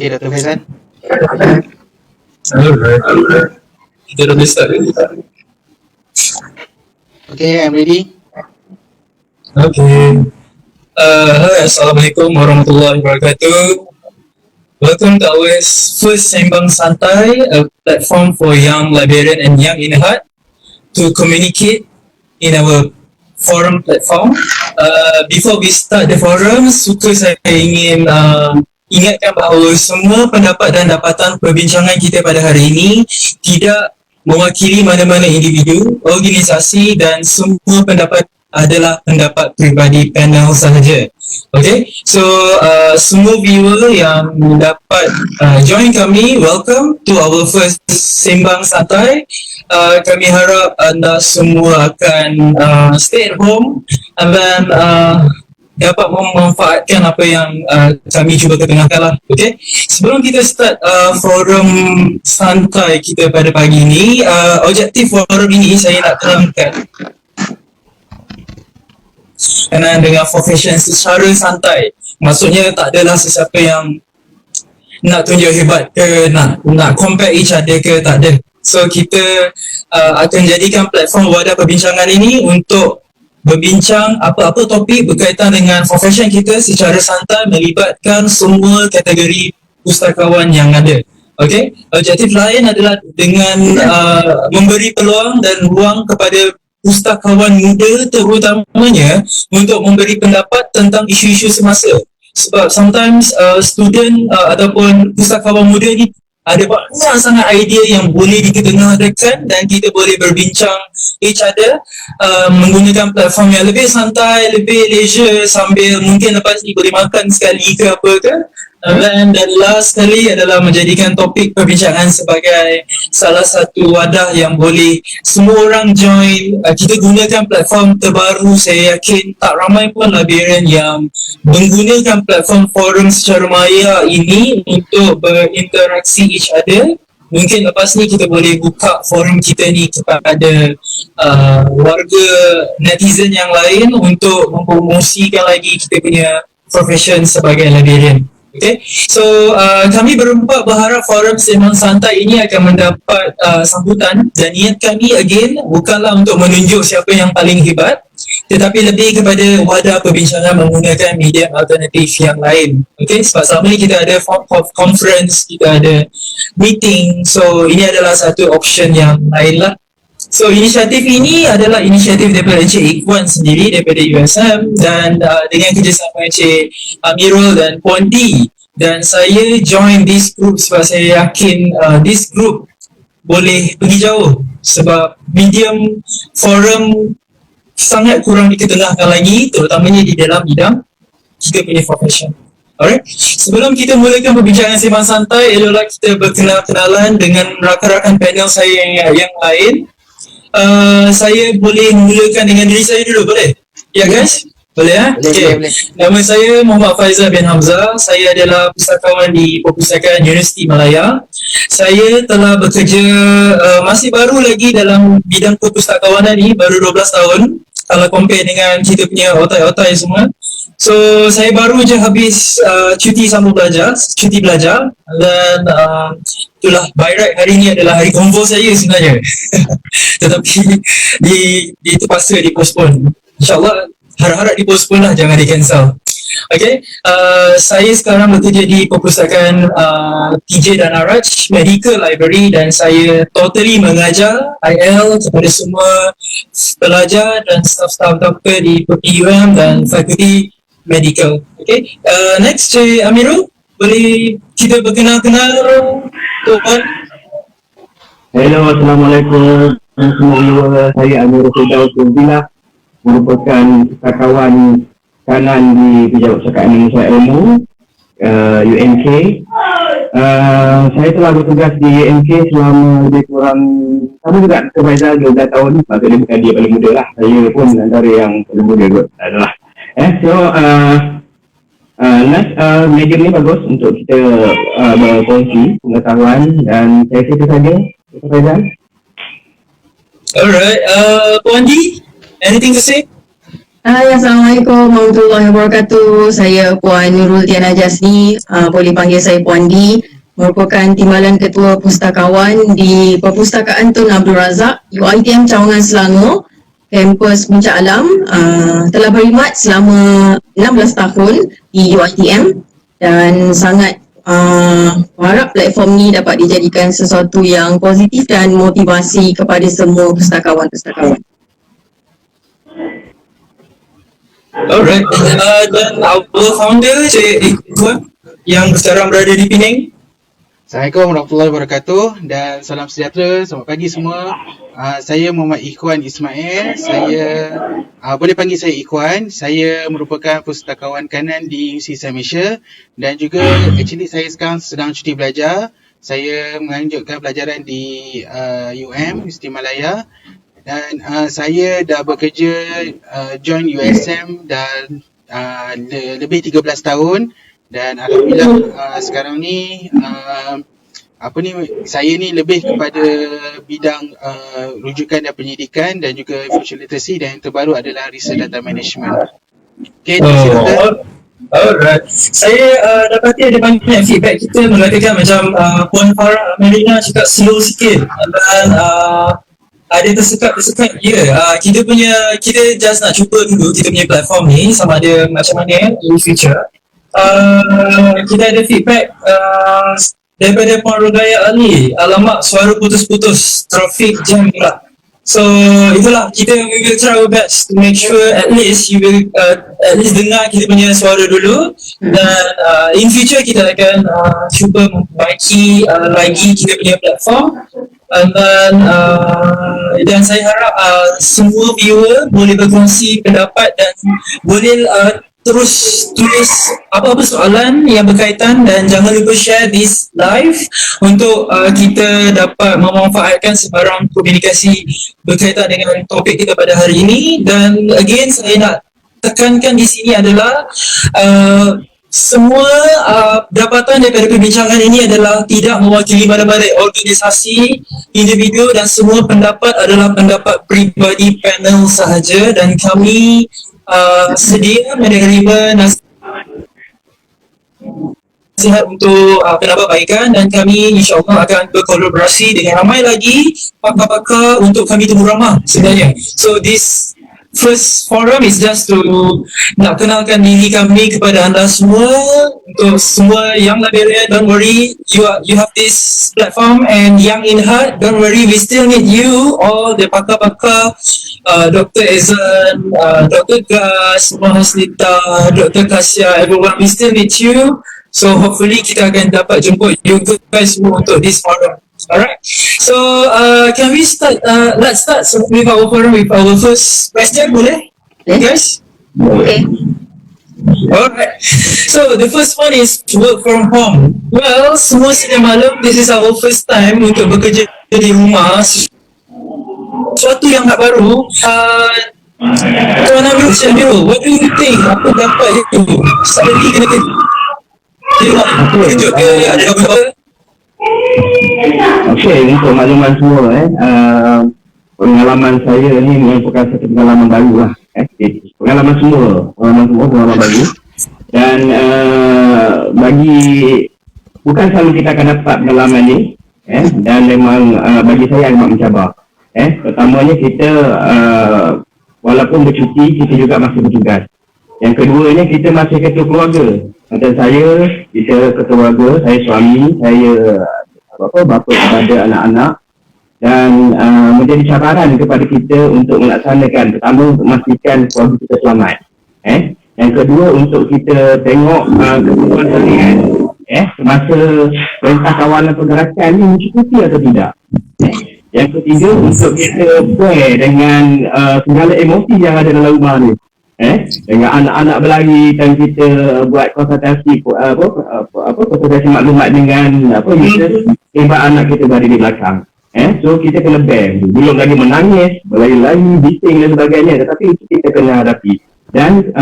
Okay, Dr. Faizan. Alright. Kita dah start ni. Okay, I'm ready. Okay. Hi, Assalamualaikum warahmatullahi wabarakatuh. Welcome to our first Sembang Santai, a platform for young librarian and young in heart to communicate in our forum platform. Before we start the forum, suka saya ingin ingatkan bahawa semua pendapat dan dapatan perbincangan kita pada hari ini tidak mewakili mana-mana individu, organisasi dan semua pendapat adalah pendapat peribadi panel sahaja. Okay, so semua viewer yang dapat join kami, welcome to our first Sembang Santai. Kami harap anda semua akan stay at home and then dapat memanfaatkan apa yang kami cuba ketengahkan lah. Okay, sebelum kita start forum santai kita pada pagi ini, objektif forum ini saya nak terangkan kerana dengan profession secara santai. Maksudnya tak adalah sesiapa yang nak tunjuk hebat ke, nak compare each other ke, tak ada. So kita akan jadikan platform wadah perbincangan ini untuk berbincang apa-apa topik berkaitan dengan profession kita secara santai, melibatkan semua kategori pustakawan yang ada. Okay, objektif lain adalah dengan memberi peluang dan ruang kepada pustakawan muda terutamanya untuk memberi pendapat tentang isu-isu semasa. Sebab sometimes student ataupun pustakawan muda ni ada banyak sangat idea yang boleh diketengahkan dan kita boleh berbincang each other menggunakan platform yang lebih santai, lebih leisure sambil mungkin lepas ni boleh makan sekali ke apa ke. Dan last sekali adalah menjadikan topik perbincangan sebagai salah satu wadah yang boleh semua orang join. Kita gunakan platform terbaru, saya yakin tak ramai pun librarian yang menggunakan platform forum secara maya ini untuk berinteraksi each other. Mungkin lepas ni kita boleh buka forum kita ni kepada warga netizen yang lain untuk mempromosikan lagi kita punya profession sebagai librarian. Okay, so kami berempat berharap forum Sembang Santai ini akan mendapat sambutan dan niat kami again bukanlah untuk menunjuk siapa yang paling hebat, tetapi lebih kepada wadah perbincangan menggunakan media alternatif yang lain. Okay, sebab selama ni kita ada conference, kita ada meeting, so ini adalah satu option yang lain lah. So inisiatif ini adalah inisiatif daripada Encik Ikhwan sendiri daripada USM dan dengan kerjasama Encik Amirul dan Puan D, dan saya join this group sebab saya yakin this group boleh pergi jauh sebab medium forum sangat kurang diketengahkan lagi, terutamanya di dalam bidang kita punya profession. Alright, sebelum kita mulakan perbincangan Sembang Santai, eloklah kita berkenal-kenalan dengan rakan-rakan panel saya yang lain. Saya boleh mulakan dengan diri saya dulu, boleh? Ya guys? Boleh ya? Okay. Nama saya Muhammad Faizal bin Hamzah. Saya adalah pustakawan di Perpustakaan Universiti Malaya. Saya telah bekerja masih baru lagi dalam bidang perpustakawanan ni, baru 12 tahun kalau compare dengan kita punya otai-otai semua. So saya baru je habis cuti belajar dan itulah by right hari ni adalah hari konvo saya sebenarnya. Tetapi terpaksa dipostpone. InsyaAllah harap-harap dipostpone lah, jangan di cancel. Okay, saya sekarang bekerja di Perpustakaan TJ dan Araj Medical Library dan saya totally mengajar IL kepada semua pelajar dan staff-staff doktor di PUM dan fakulti medical. Okay, next Cik Amirul, boleh kita berkenal-kenal Tuan? Hello, Assalamualaikum semua viewer. Saya Amirul Firdaus Bila, merupakan pustakawan kanan di Pejabat Pustakaan Indonesia Ilmu UMK. Saya telah bertugas di UMK selama lebih kurang sama juga Faizal 12 tahun. Maksudnya bukan dia paling muda lah, saya pun antara yang paling muda kot adalah. Next medium ni bagus untuk kita berkongsi pengetahuan dan saya rasa itu saja, Faizal. Alright, Puan D, anything to say? Hai, Assalamualaikum warahmatullahi wabarakatuh. Saya Puan Nurul Diana Jasni, boleh panggil saya Puan D. Merupakan Timbalan Ketua Pustakawan di Perpustakaan Tun Abdul Razak, UiTM Cawangan Selangor, kampus Puncak Alam. Telah berkhidmat selama 16 tahun di UiTM dan sangat harap platform ni dapat dijadikan sesuatu yang positif dan motivasi kepada semua pustakawan-pustakawan. Alright, dan our founder Cik Ikhwan yang sekarang berada di Penang. Assalamualaikum warahmatullahi wabarakatuh dan salam sejahtera, selamat pagi semua. Saya Muhammad Ikhwan Ismail. Saya boleh panggil saya Ikhwan. Saya merupakan pustakawan kanan di UC Malaysia dan juga actually saya sekarang sedang cuti belajar. Saya melanjutkan pelajaran di Universiti Malaya dan saya dah bekerja join USM dan lebih 13 tahun. Dan alhamdulillah sekarang ni saya ni lebih kepada bidang rujukan dan pendidikan dan juga information literacy, dan yang terbaru adalah research data management. Okay, terima kasih doktor. Alright, saya dapati ada banyak feedback kita mengatakan macam Puan Farah Marina cakap slow sikit dan ada tersekat. Kita just nak cuba dulu kita punya platform ni sama ada macam mana in future. Kita ada feedback daripada Puan Rogaya Ali, alamak suara putus-putus, traffic jam pula. So itulah, we will try our best to make sure at least you will at least dengar kita punya suara dulu, dan in future kita akan cuba memperbaiki lagi kita punya platform. Dan saya harap semua viewer boleh berkongsi pendapat dan boleh terus tulis apa-apa soalan yang berkaitan, dan jangan lupa share this live untuk kita dapat memanfaatkan sebarang komunikasi berkaitan dengan topik kita pada hari ini. Dan again saya nak tekankan di sini adalah semua dapatan daripada perbincangan ini adalah tidak mewakili mana-mana organisasi, individu, dan semua pendapat adalah pendapat peribadi panel sahaja, dan kami sedia menerima nasihat untuk pendapat baikan, dan kami insyaAllah akan berkolaborasi dengan ramai lagi pakar-pakar untuk kami temu ramah sebenarnya. So this first forum is just to nak kenalkan diri kami kepada anda semua. Untuk semua yang Liberia, don't worry, you have this platform, and yang in heart, don't worry, we still need you, all the pakar-pakar, Dr. Ezan, Dr. Gas, Mahaslita, Dr. Kasya, everyone, we still need you. So hopefully kita akan dapat jemput you guys semua untuk this forum. Alright, so can we start? Let's start with our forum with our first question, boleh? Guys? Okay. Alright, so the first one is work from home. Well, semua sedia maklum, this is our first time untuk bekerja di rumah. Sesuatu yang tak baru. Tuan Amir, what do you think? Apa dapat itu? Suddenly kena kejut ke ada apa? Okey, untuk makluman semua pengalaman saya ni merupakan satu pengalaman baru lah. Pengalaman baru. Dan bagi bukan selalu kita akan dapat pengalaman ni, dan memang bagi saya amat mencabar. Pertamanya kita walaupun bercuti, kita juga masih bertugas. Yang keduanya, kita masih ketua keluarga. Macam saya, kita ketua keluarga, saya suami, saya bapa kepada anak-anak, dan menjadi cabaran kepada kita untuk melaksanakan. Pertama, untuk memastikan keluarga kita selamat. Yang kedua, untuk kita tengok keperluan harian semasa perintah kawalan pergerakan ni mencukupi atau tidak. Yang ketiga, untuk kita aware dengan segala emosi yang ada dalam rumah ni. Dengan anak-anak berlari dan kita buat konsultasi konsultasi maklumat dengan user, sebab anak kita berada di belakang. So kita kena bear, belum lagi menangis, berlari-lari, bising dan sebagainya, tetapi itu kita kena hadapi. Dan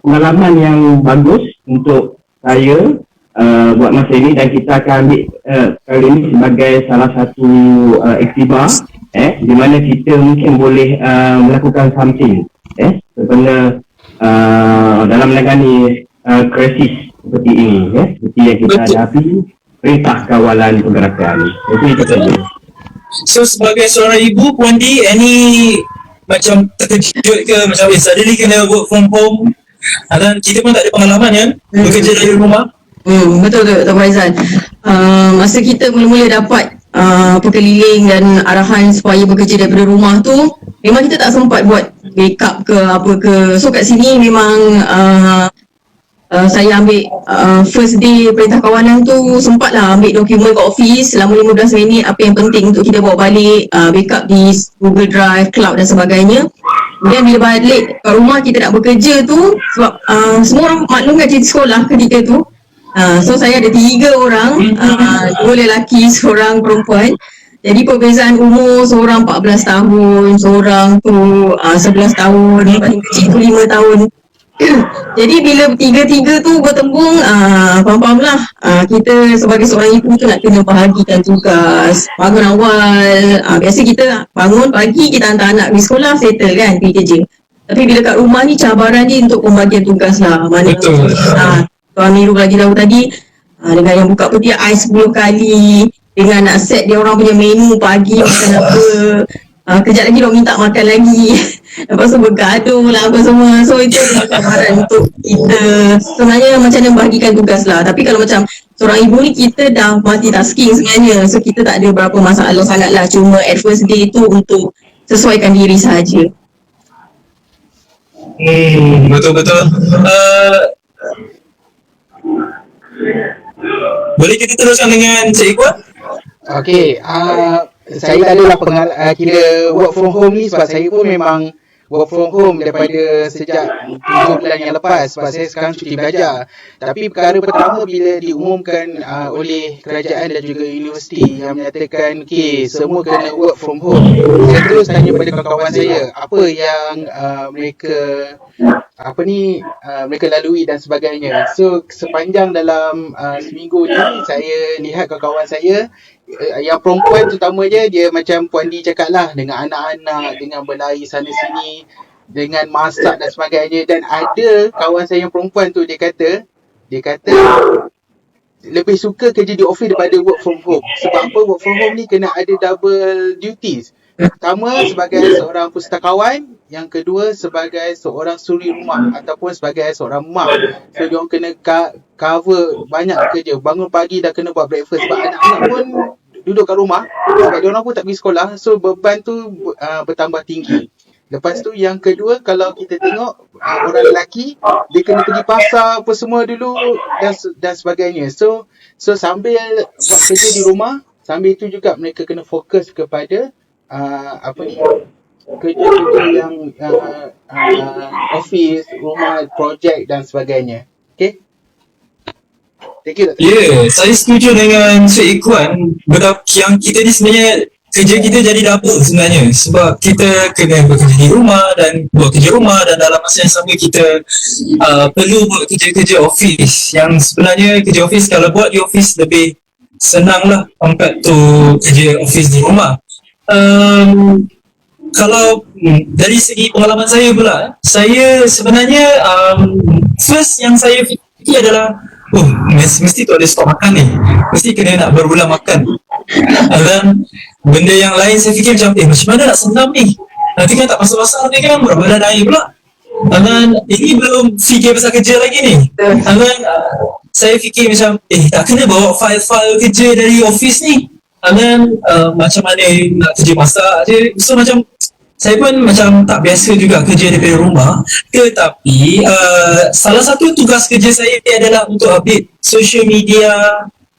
pengalaman yang bagus untuk saya buat masa ini, dan kita akan ambil kali ini sebagai salah satu iktibar di mana kita mungkin boleh melakukan something sebenarnya dalam menangani krisis seperti ini, seperti yang kita Betul. hadapi, perintah kawalan pergerakan. Itu saja. So sebagai seorang ibu, Puan D, any macam terkejut ke macam suddenly kena work from home, dan kita pun tak ada pengalaman kan bekerja dari rumah. Betul Dr. Faizal. Masa kita mula-mula dapat perkeliling dan arahan supaya bekerja daripada rumah tu, memang kita tak sempat buat backup ke apa ke. So kat sini memang saya ambil first day perintah kawanan tu, sempatlah ambil dokumen kat office selama 15 minit apa yang penting untuk kita bawa balik, backup di Google Drive, cloud dan sebagainya. Kemudian bila balik kat rumah kita nak bekerja tu, sebab semua orang maklum kat cerita sekolah ketika tu. So saya ada 3 orang, 2 lelaki, seorang perempuan. Jadi perbezaan umur, seorang 14 tahun, seorang tu 11 tahun, paling kecil tu 5 tahun. Jadi bila tiga-tiga tu bertembung, faham-fahamlah, kita sebagai seorang ibu tu nak kena bahagikan tugas, bangun awal. Biasa kita bangun pagi, kita hantar anak pergi sekolah, settle kan, pergi kerja. Tapi bila kat rumah ni cabaran dia untuk pembagian tugas lah. Mana Betul. Tuan Amirul lagi tahu tadi, dengan yang buka peti ais 10 kali, dengan nak set dia orang punya menu pagi makan apa, kejap lagi dia minta makan lagi. Lepas tu bergaduh lah apa semua. So itu adalah cabaran untuk kita sebenarnya macam mana membahagikan tugas lah. Tapi kalau macam seorang ibu ni, kita dah multitasking sebenarnya. So kita tak ada berapa masalah sangat lah. Cuma at first day tu untuk sesuaikan diri sahaja. Betul-betul. Boleh kita teruskan dengan Cik Iqbal? Okey, saya tak adalah kira work from home ni sebab saya pun memang work from home daripada sejak 7 bulan yang lepas sebab saya sekarang cuti belajar. Tapi perkara pertama bila diumumkan oleh kerajaan dan juga universiti yang menyatakan okey, semua kena work from home, saya terus tanya pada kawan-kawan saya apa yang mereka lalui dan sebagainya. So sepanjang dalam seminggu ni saya lihat kawan-kawan saya yang perempuan terutamanya, dia macam Puan D cakap lah, dengan anak-anak, dengan berlari sana sini, dengan masak dan sebagainya. Dan ada kawan saya yang perempuan tu, dia kata lebih suka kerja di office daripada work from home. Sebab apa? Work from home ni kena ada double duties. Pertama sebagai seorang pustakawan, yang kedua sebagai seorang suri rumah ataupun sebagai seorang mak. So diorang kena cover banyak kerja. Bangun pagi dah kena buat breakfast sebab anak-anak pun duduk kat rumah sebab diorang pun tak pergi sekolah. So beban tu bertambah tinggi. Lepas tu yang kedua, kalau kita tengok orang lelaki, dia kena pergi pasar apa semua dulu dan sebagainya. So sambil buat kerja di rumah, sambil tu juga mereka kena fokus kepada kerja-kerja yang office, rumah, projek dan sebagainya. Okay? Thank you. Ya, saya setuju dengan Cik Iqbal. Yang kita ni sebenarnya kerja kita jadi double sebenarnya, sebab kita kena bekerja di rumah dan buat kerja rumah, dan dalam masa yang sama kita perlu buat kerja-kerja office yang sebenarnya kerja office kalau buat di office lebih senang lah compared to kerja office di rumah. Kalau dari segi pengalaman saya pula, saya sebenarnya first yang saya fikir adalah mesti tu ada stok makan ni, mesti kena nak berulang makan. Dan benda yang lain saya fikir macam macam mana nak senam ni, nanti kan tak pasal-pasal ni kan berat badan naik pula. Dan ini belum fikir pasal kerja lagi ni. Dan saya fikir macam tak kena bawa file-file kerja dari office ni. Dan macam mana nak kerja masak je. So macam saya pun macam tak biasa juga kerja daripada rumah. Tetapi salah satu tugas kerja saya adalah untuk update social media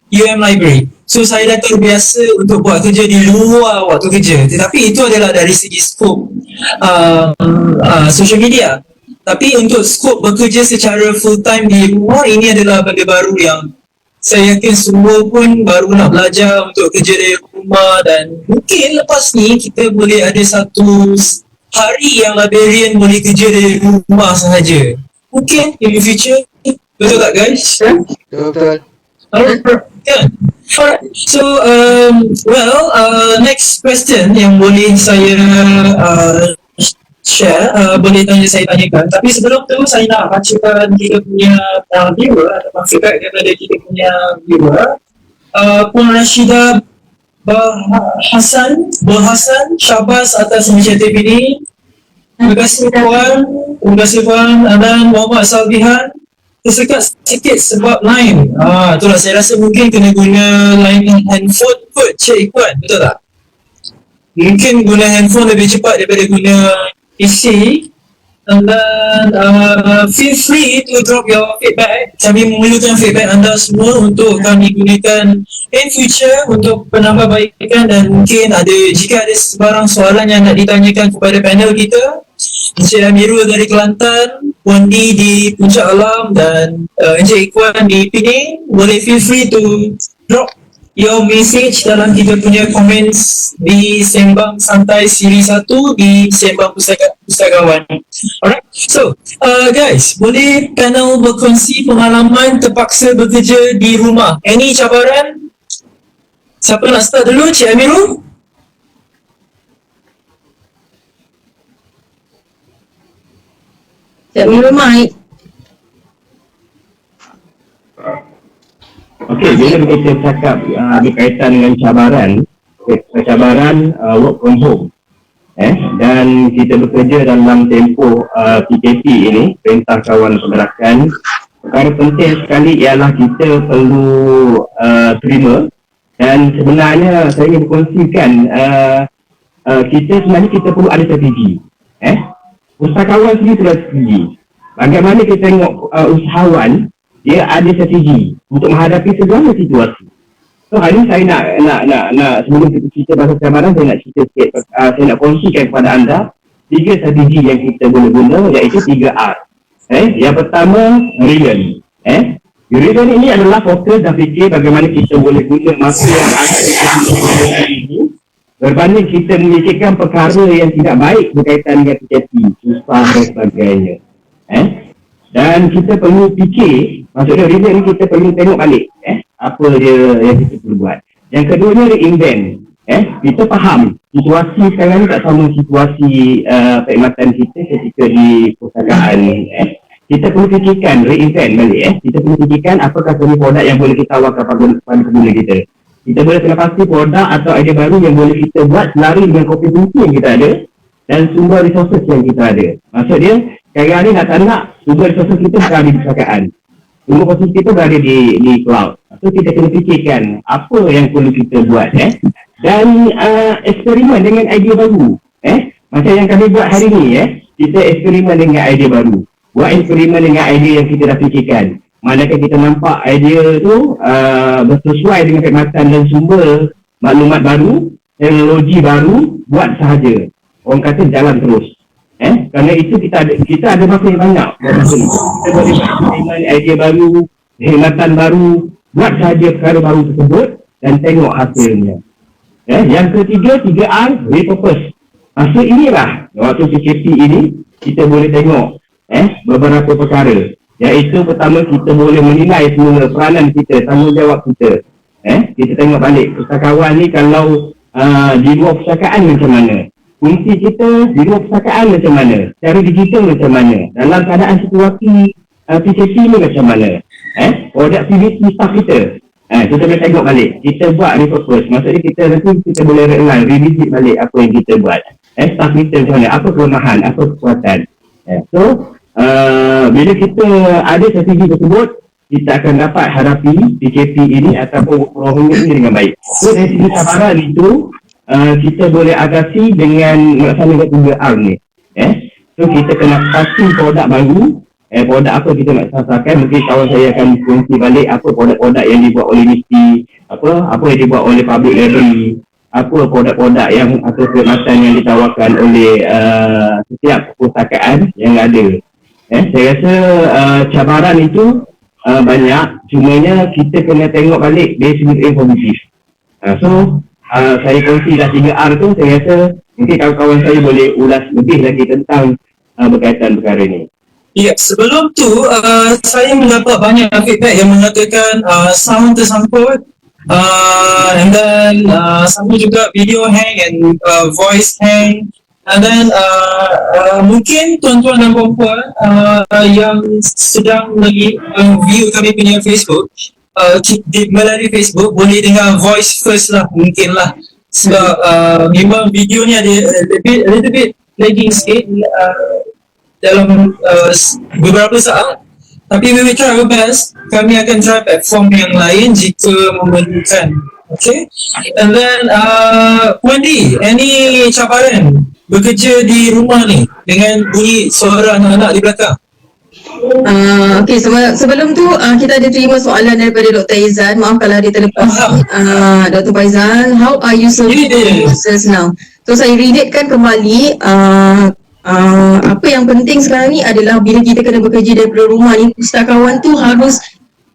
UM Library. So saya dah terbiasa untuk buat kerja di luar waktu kerja. Tetapi itu adalah dari segi skop social media. Tapi untuk skop bekerja secara full time di rumah, ini adalah benda baru yang saya yakin semua pun baru nak belajar untuk kerja dari rumah. Dan mungkin lepas ni kita boleh ada satu hari yang librarian boleh kerja dari rumah sahaja. Mungkin in the future. Betul tak guys? Betul. Alright. So next question yang boleh saya share, boleh saya tanyakan. Tapi sebelum tu saya nak bacakan kita punya viewer atau feedback daripada kita punya viewer. Puan Rashida Hasan Syabas atas inisiatif ini. Terima kasih Puan. Terima kasih Puan. Dan Muhammad Salbihan. Tersekat sikit sebab line. Itulah saya rasa mungkin kena guna line handphone kot Cik Puan. Betul tak? Mungkin guna handphone lebih cepat daripada guna PC. And then feel free to drop your feedback. Kami memerlukan feedback anda semua untuk kami gunakan in future untuk penambahbaikan, dan mungkin jika ada sebarang soalan yang nak ditanyakan kepada panel kita, Encik Amirul dari Kelantan, Puan Di di Puncak Alam, dan Encik Ikwan di Pening, boleh feel free to drop your message dalam kita punya comments di Sembang Santai Siri 1 di Sembang Pustakawan. Alright, so guys, boleh panel berkongsi pengalaman terpaksa bekerja di rumah. Any cabaran? Siapa nak start dulu? Cik Amirul? Cik Amirul Mai. Okey, bila kita cakap berkaitan dengan cabaran work from home, dan kita bekerja dalam tempoh PKP ini, Perintah Kawan Pergerakan, perkara penting sekali ialah kita perlu terima, dan sebenarnya saya ingin berkongsikan kita perlu ada strategi. Pustakawan sendiri perlu strategi. Bagaimana kita tengok usahawan, dia ada strategi untuk menghadapi segala situasi. So hari ini saya nak sebelum kita cerita pasal cabaran, saya nak cerita sikit, saya nak kongsikan kepada anda 3 strategi yang kita boleh guna, iaitu 3R. Yang pertama, Brilliant. Brilliant ini adalah fokus dan fikir bagaimana kita boleh guna masa yang ada ini berbanding kita memikirkan perkara yang tidak baik berkaitan dengan PKP, susah dan sebagainya. Dan kita perlu fikir, maksudnya review ni kita perlu tengok balik apa dia yang kita perlu buat. Yang keduanya reinvent. Kita faham situasi sekarang ni tak sama situasi perkhidmatan kita ketika di perpustakaan. Kita perlu fikirkan reinvent balik. Kita perlu fikirkan apakah produk yang boleh kita tawarkan kepada pengguna kita. Kita boleh kena pasti produk atau idea baru yang boleh kita buat selari dengan kompetensi yang kita ada dan sumber resources yang kita ada. Maksud dia, sekarang ni nak tak nak, sumber resources kita berada di perpustakaan. Sumber resources kita berada di cloud. So kita kena fikirkan apa yang perlu kita buat. Dan eksperimen dengan idea baru. Macam yang kami buat hari ni, kita eksperimen dengan idea baru. Buat eksperimen dengan idea yang kita dah fikirkan. Manakah kita nampak idea tu bersesuai dengan perkhidmatan dan sumber maklumat baru, teknologi baru, buat sahaja. Orang kata jalan terus. Kerana itu kita ada masa yang banyak. Kita boleh buat idea baru, perkhidmatan baru, buat sahaja perkara baru tersebut dan tengok hasilnya. Yang ketiga, 3R, repurpose. Maksud inilah, waktu PKP ini, kita boleh tengok beberapa perkara. Iaitu pertama, kita boleh menilai semua peranan kita, tanggungjawab kita. Kita tengok balik, pustakawan ni kalau di luar perpustakaan macam mana? Fungsi kita di luar perpustakaan macam mana? Secara digital macam mana? Dalam keadaan situasi PKP ni macam mana? Productivity staff kita. Kita boleh tengok balik. Kita buat repurpose. Maksudnya kita boleh revisit balik apa yang kita buat. Staff kita macam mana? Apa kelemahan? Apa kekuatan? So, bila kita ada strategi tersebut, kita akan dapat hadapi PKP ini ataupun program ini dengan baik. So, dari segi cabaran itu, kita boleh atasi dengan melaksanakan 3R ni. So, kita kena pasti produk baru, produk apa kita nak sasarkan. Mungkin kawan saya akan kongsi balik apa produk-produk yang dibuat oleh MISTI, apa yang dibuat oleh Public Library, apa produk-produk yang atau perkhidmatan yang ditawarkan oleh setiap perpustakaan yang ada. Saya rasa cabaran itu banyak, cumanya kita kena tengok balik dari segi informatif. So, saya kongsi dah 3R tu, saya rasa mungkin kawan-kawan saya boleh ulas lebih lagi tentang berkaitan perkara ini. Ya, sebelum tu saya mendapat banyak feedback yang mengatakan sound tersangkut, and then sama juga video hang and voice hang, And then mungkin tuan-tuan dan puan-puan yang sedang lagi view kami punya Facebook, melalui Facebook boleh dengar voice first lah, mungkin lah. Sebab memang video ni ada a little bit lagging sikit dalam beberapa saat. Tapi we will try our best. Kami akan try platform yang lain jika memerlukan. Okay. And then Wendy, any cabaran bekerja di rumah ni dengan bunyi suara anak-anak di belakang? Okay, sebelum tu kita ada terima soalan daripada Dr. Izan. Maaf kalau dia terlepas. Dr. Faizal, how are you serving users now? So saya relatkan kembali. Apa yang penting sekarang ni adalah bila kita kena bekerja daripada rumah ni, pustakawan tu harus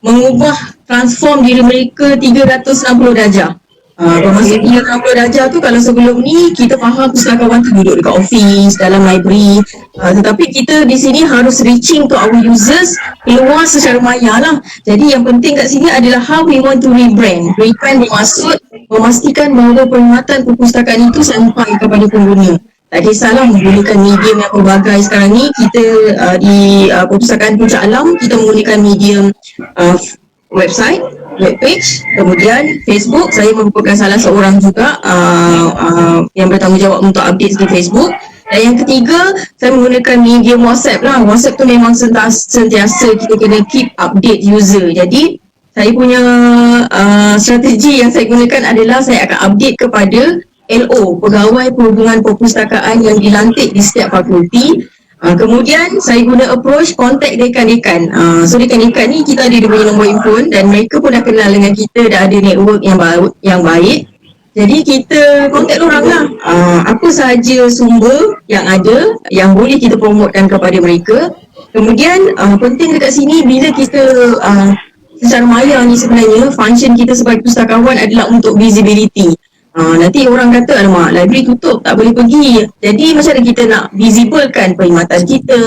mengubah, transform diri mereka 360 darjah. Bermaksud 360 darjah tu, kalau sebelum ni kita faham pustakawan tu duduk dekat office, dalam library, tetapi kita di sini harus reaching to our users keluar secara maya lah. Jadi yang penting kat sini adalah how we want to rebrand. Rebrand bermaksud memastikan bahawa perkhidmatan perpustakaan itu sampai kepada pengguna. Tak kisahlah menggunakan medium yang pelbagai sekarang ni. Kita di Perpustakaan Puncak Alam, kita menggunakan medium website, webpage, kemudian Facebook. Saya merupakan salah seorang juga yang bertanggungjawab untuk update di Facebook. Dan yang ketiga, saya menggunakan medium WhatsApp lah. WhatsApp tu memang sentiasa kita kena keep update user. Jadi saya punya strategi yang saya gunakan adalah saya akan update kepada LO, Pegawai Perhubungan Perpustakaan yang dilantik di setiap fakulti. Kemudian saya guna approach contact dekan-dekan. So dekan-dekan ni kita ada dia punya nombor handphone dan mereka pun dah kenal dengan kita, dah ada network yang baik. Jadi kita contact orang lah. Apa sahaja sumber yang ada yang boleh kita promotekan kepada mereka. Kemudian penting dekat sini bila kita secara maya ni sebenarnya function kita sebagai pustakawan adalah untuk visibility. Nanti orang kata, alamak, library tutup, tak boleh pergi. Jadi macam mana kita nak visiblekan perkhidmatan kita,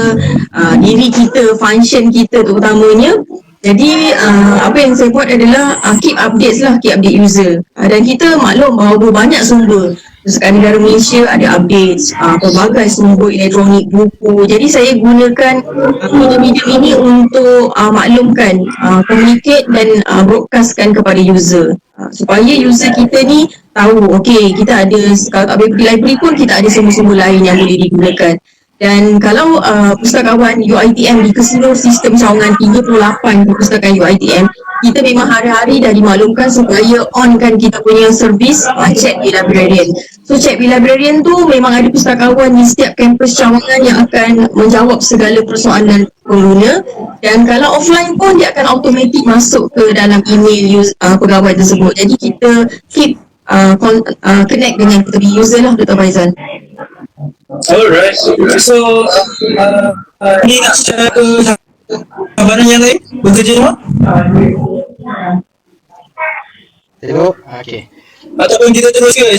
diri kita, function kita terutamanya. Jadi apa yang saya buat adalah keep updates lah, keep update user. Dan kita maklum bahawa banyak sumber. Perpustakaan Negara Malaysia ada updates, pelbagai sumber elektronik, buku. Jadi saya gunakan medium-medium ini untuk maklumkan, communicate dan broadcastkan kepada user. Supaya user kita ni tahu, okey, kita ada, kalau tak boleh pergi library pun kita ada sumber-sumber lain yang boleh digunakan. Dan kalau pustakawan UiTM di keseluruh sistem cawangan 38 perpustakaan UiTM, kita memang hari-hari dah dimaklumkan supaya onkan kita punya servis Check with Librarian. So Check with Librarian tu memang ada pustakawan di setiap kampus cawangan yang akan menjawab segala persoalan pengguna. Dan kalau offline pun dia akan automatik masuk ke dalam email pegawai tersebut. Jadi kita keep connect dengan kita punya user lah, Dr. Faizal. Alright. So ni nak share ke cabaran yang lain bekerja rumah? Hello? Okay. Ataupun kita terus ke?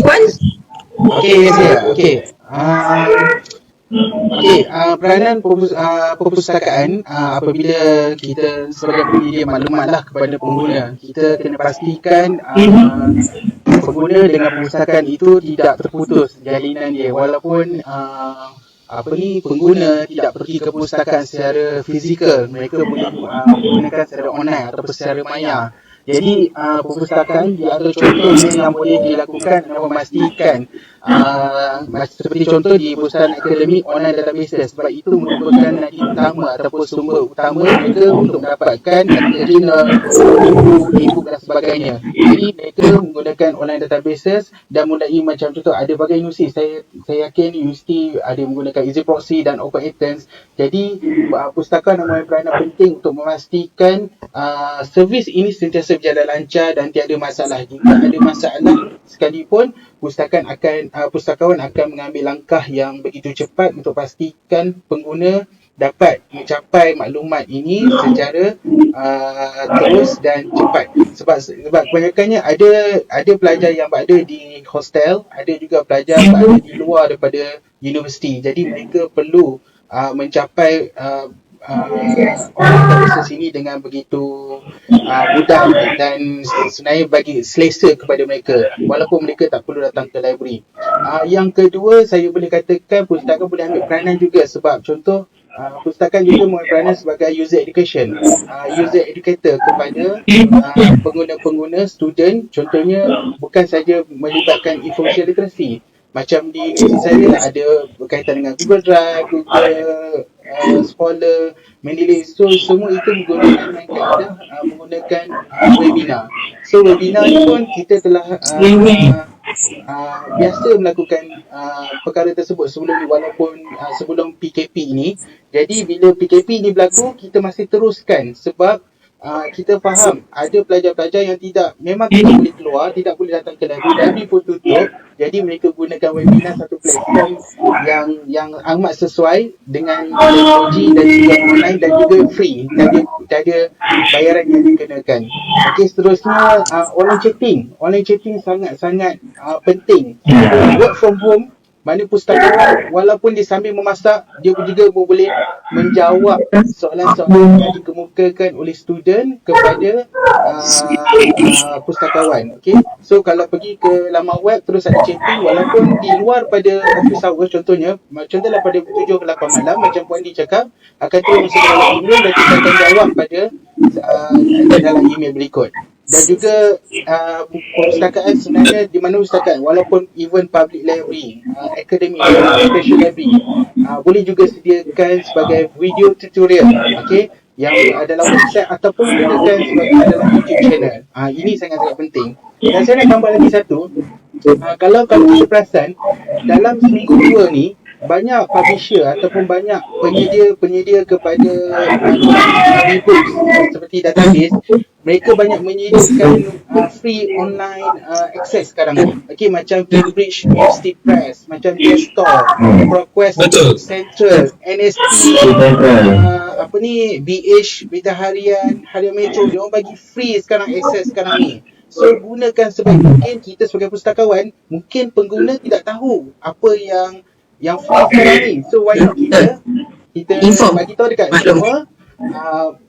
Puan? Okay, saya. Okay. Peranan perpustakaan apabila kita sebagai penyedia maklumat lah kepada pengguna, kita kena pastikan pengguna dengan perpustakaan itu tidak terputus jalinan dia, walaupun pengguna tidak pergi ke perpustakaan secara fizikal, mereka boleh menggunakan secara online ataupun secara maya. Jadi perpustakaan di antara contoh yang boleh dilakukan adalah memastikan seperti contoh di perpustakaan akademik online databases, sebab itu merupakan nadi utama ataupun sumber utama mereka untuk mendapatkan jurnal, e-book dan sebagainya. Jadi mereka menggunakan online databases dan mulai macam contoh ada bagai universiti, saya yakin universiti ada menggunakan easy proxy dan open attendance. Jadi perpustakaan mempunyai peranan penting untuk memastikan servis ini sentiasa berjalan lancar dan tiada masalah. Jika ada masalah sekalipun, pustakawan akan mengambil langkah yang begitu cepat untuk pastikan pengguna dapat mencapai maklumat ini secara terus dan cepat. Sebab kebanyakannya ada pelajar yang berada di hostel, ada juga pelajar yang berada di luar daripada universiti. Jadi mereka perlu mencapai orang business ini dengan begitu mudah dan sebenarnya bagi selesa kepada mereka walaupun mereka tak perlu datang ke library. Yang kedua, saya boleh katakan pustakaan boleh ambil peranan juga sebab contoh pustakaan juga mengambil peranan sebagai user education, user educator kepada pengguna-pengguna, student. Contohnya bukan saja melibatkan information literacy. Macam di universiti saya ada berkaitan dengan Google Drive, Google Scholar, Mendeley. So semua itu menggunakan webinar. So webinar ni pun kita telah biasa melakukan perkara tersebut sebelum ni, walaupun sebelum PKP ini. Jadi bila PKP ini berlaku, kita masih teruskan sebab kita faham ada pelajar-pelajar yang memang tidak boleh keluar, tidak boleh datang ke library pun tutup. Jadi mereka gunakan webinar, satu platform yang amat sesuai dengan teknologi dan juga online dan juga free, dan ada bayaran yang dikenakan. Okey, seterusnya online chatting sangat-sangat penting. Work from home, mana pustakawan walaupun dia sambil memasak, dia juga boleh menjawab soalan-soalan yang dikemukakan oleh student kepada pustakawan. Okay? So kalau pergi ke laman web terus ada chatting, walaupun di luar pada office hours, contohnya pada 7 ke 8 malam macam Puan Di cakap, akan turun masuk dalam email dan kita akan jawab pada dalam email berikut. Dan juga perpustakaan sebenarnya di mana perpustakaan, walaupun even public library, academic special library, boleh juga sediakan sebagai video tutorial, okay, yang dalam website ataupun gunakan sebagai dalam YouTube channel. Ini sangat-sangat penting. Dan saya nak tambah lagi satu, kalau kita perasan dalam seminggu 2 ni, banyak publisher ataupun banyak penyedia kepada e-books seperti database, mereka banyak menyediakan free online access sekarang ni. Okay, macam Cambridge University Press, macam Desktop, ProQuest Central, NST, BH, Berita Harian, Harian Metro, dia orang bagi free sekarang access sekarang ni. So gunakan sebaik mungkin. Kita sebagai pustakawan, mungkin pengguna tidak tahu apa yang free sekarang ni. So why not kita bagi tahu dekat semua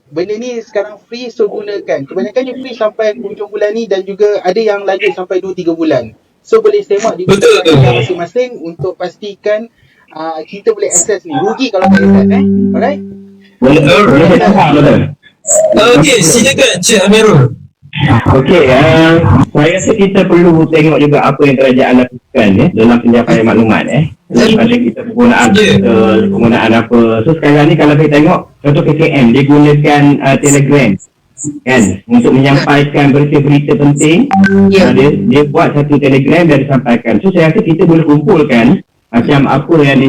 benda ni sekarang free, so gunakan. Kebanyakannya free sampai hujung bulan ni dan juga ada yang lanjut sampai 2-3 bulan. So boleh semak di pustakawan masing-masing untuk pastikan kita boleh akses ni. Rugi kalau tak akses. Alright? Boleh. Okey, silakan Cik Amirul. Okey, saya rasa kita perlu tengok juga apa yang kerajaan lakukan dalam penyampaian maklumat daripada kita penggunaan apa. So sekarang ni kalau kita tengok contoh KKM, dia gunakan Telegram kan untuk menyampaikan berita-berita penting. Dia buat satu Telegram dan disampaikan. So saya rasa kita boleh kumpulkan macam apa yang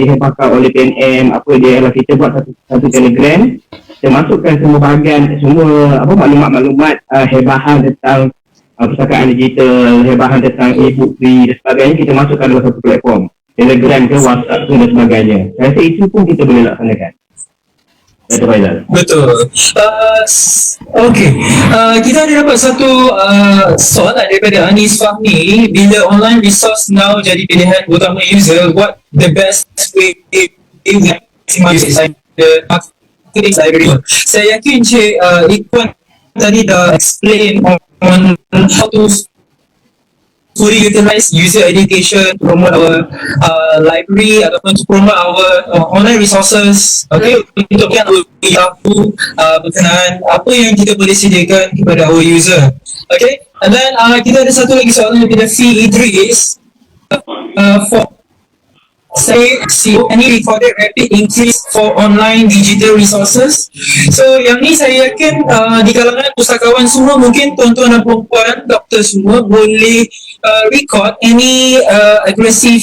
dihebahkan oleh PNM, apa dia lah, kita buat satu Telegram, kita masukkan semua bahagian, semua maklumat-maklumat hebahan tentang perpustakaan digital, hebahan tentang e-book free dan sebagainya, kita masukkan dalam satu platform Telegram ke WhatsApp ke dan sebagainya. Saya rasa itu pun kita boleh laksanakan. Betul. Okey. Kita ada dapat satu soalan daripada Anis Fahmi. Bila online resource now jadi pilihan utama user, what the best way to maximize the marketing library? Saya yakin Cik Ikhwan tadi dah explain on how to fully utilize user education to promote our library ataupun to promote our online resources. Okay, untuk yang tahu berkenaan apa yang kita boleh sediakan kepada our user. Okay, and then kita ada satu lagi soalan daripada C. Idris. For see any recorded rapid increase for online digital resources. So yang ni saya yakin di kalangan pustakawan semua, mungkin tuan-tuan dan puan-puan, doktor semua boleh record any aggressive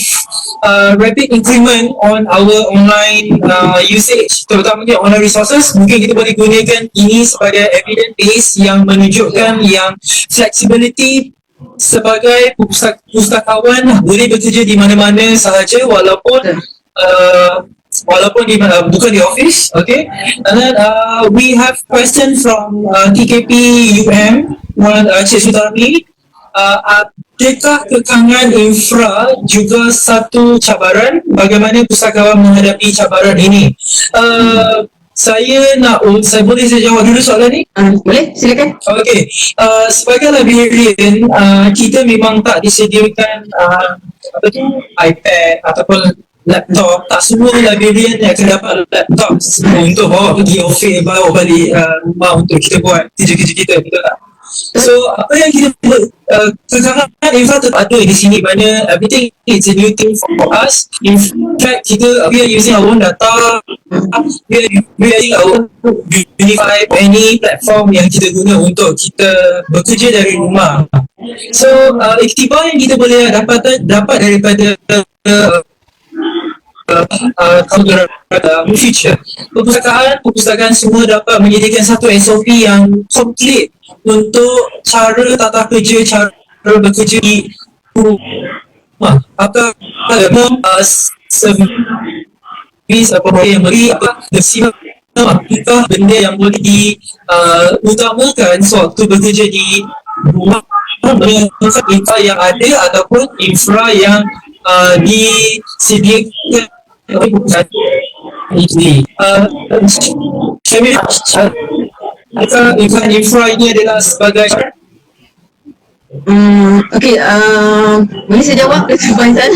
rapid increment on our online usage, terutamanya online resources. Mungkin kita boleh gunakan ini sebagai evidence base yang menunjukkan yang flexibility sebagai pustakawan boleh bekerja di mana-mana sahaja, walaupun di mana, bukan di office. Okay, and then we have question from TKP UM, Cik Sutarmi. adakah kekangan infra juga satu cabaran? Bagaimana pustakawan menghadapi cabaran ini? Saya boleh jawab dulu soalan ni? Boleh, silakan. Okey, sebagai librarian, kita memang tak disediakan iPad ataupun laptop. Tak semua librarian yang akan dapat laptop untuk bawa pergi office, bawa balik rumah untuk kita buat kerja-kerja kita, betul tak? So, apa yang kita buat, kekangan infra tetap ada di sini, mana everything is a new thing for us. In fact, we are using our own data, we are using our Unify, any platform yang kita guna untuk kita bekerja dari rumah. So, iktibar yang kita boleh dapat daripada future, perpustakaan semua dapat menyediakan satu SOP yang komplit untuk cara tata kerja, cara bekerja di rumah. Apakah servis apa yang beri, apakah benda yang boleh diutamakan sewaktu bekerja di rumah, infra yang ada ataupun infra yang disediakan oleh ini. Infra ini adalah sebagai Okey, boleh saya jawab Dr. Faizal?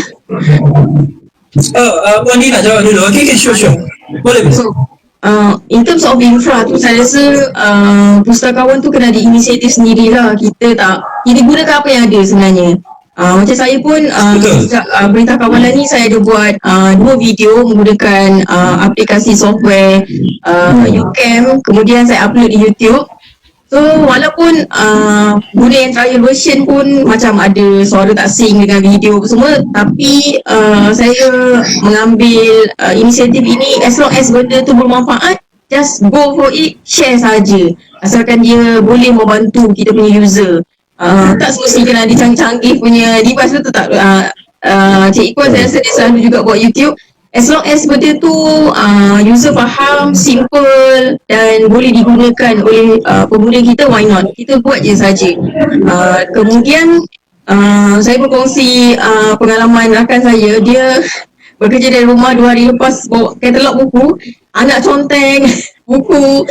Puan Di nak jawab dulu. Okay, sure. Boleh. So, in terms of infra tu, saya rasa pustakawan tu kena diinisiatif sendirilah. Kita gunakan apa yang ada sebenarnya. Macam saya pun sejak Perintah Kawalan ni saya ada buat 2 video menggunakan aplikasi software YouCam, kemudian saya upload di YouTube. So walaupun guna yang trial version pun macam ada suara tak sync dengan video semua, tapi saya mengambil inisiatif ini. As long as benda tu bermanfaat, just go for it, share saja, asalkan dia boleh membantu kita punya user. Tak semestinya kena ada canggih-canggih punya device tu, tak. Cik Iqbal saya rasa dia selalu juga buat YouTube. As long as benda tu user faham, simple dan boleh digunakan oleh pengguna kita, why not? Kita buat je saja. Kemudian saya berkongsi pengalaman rakan saya. Dia bekerja dari rumah 2 hari lepas bawa katalog buku, anak conteng buku.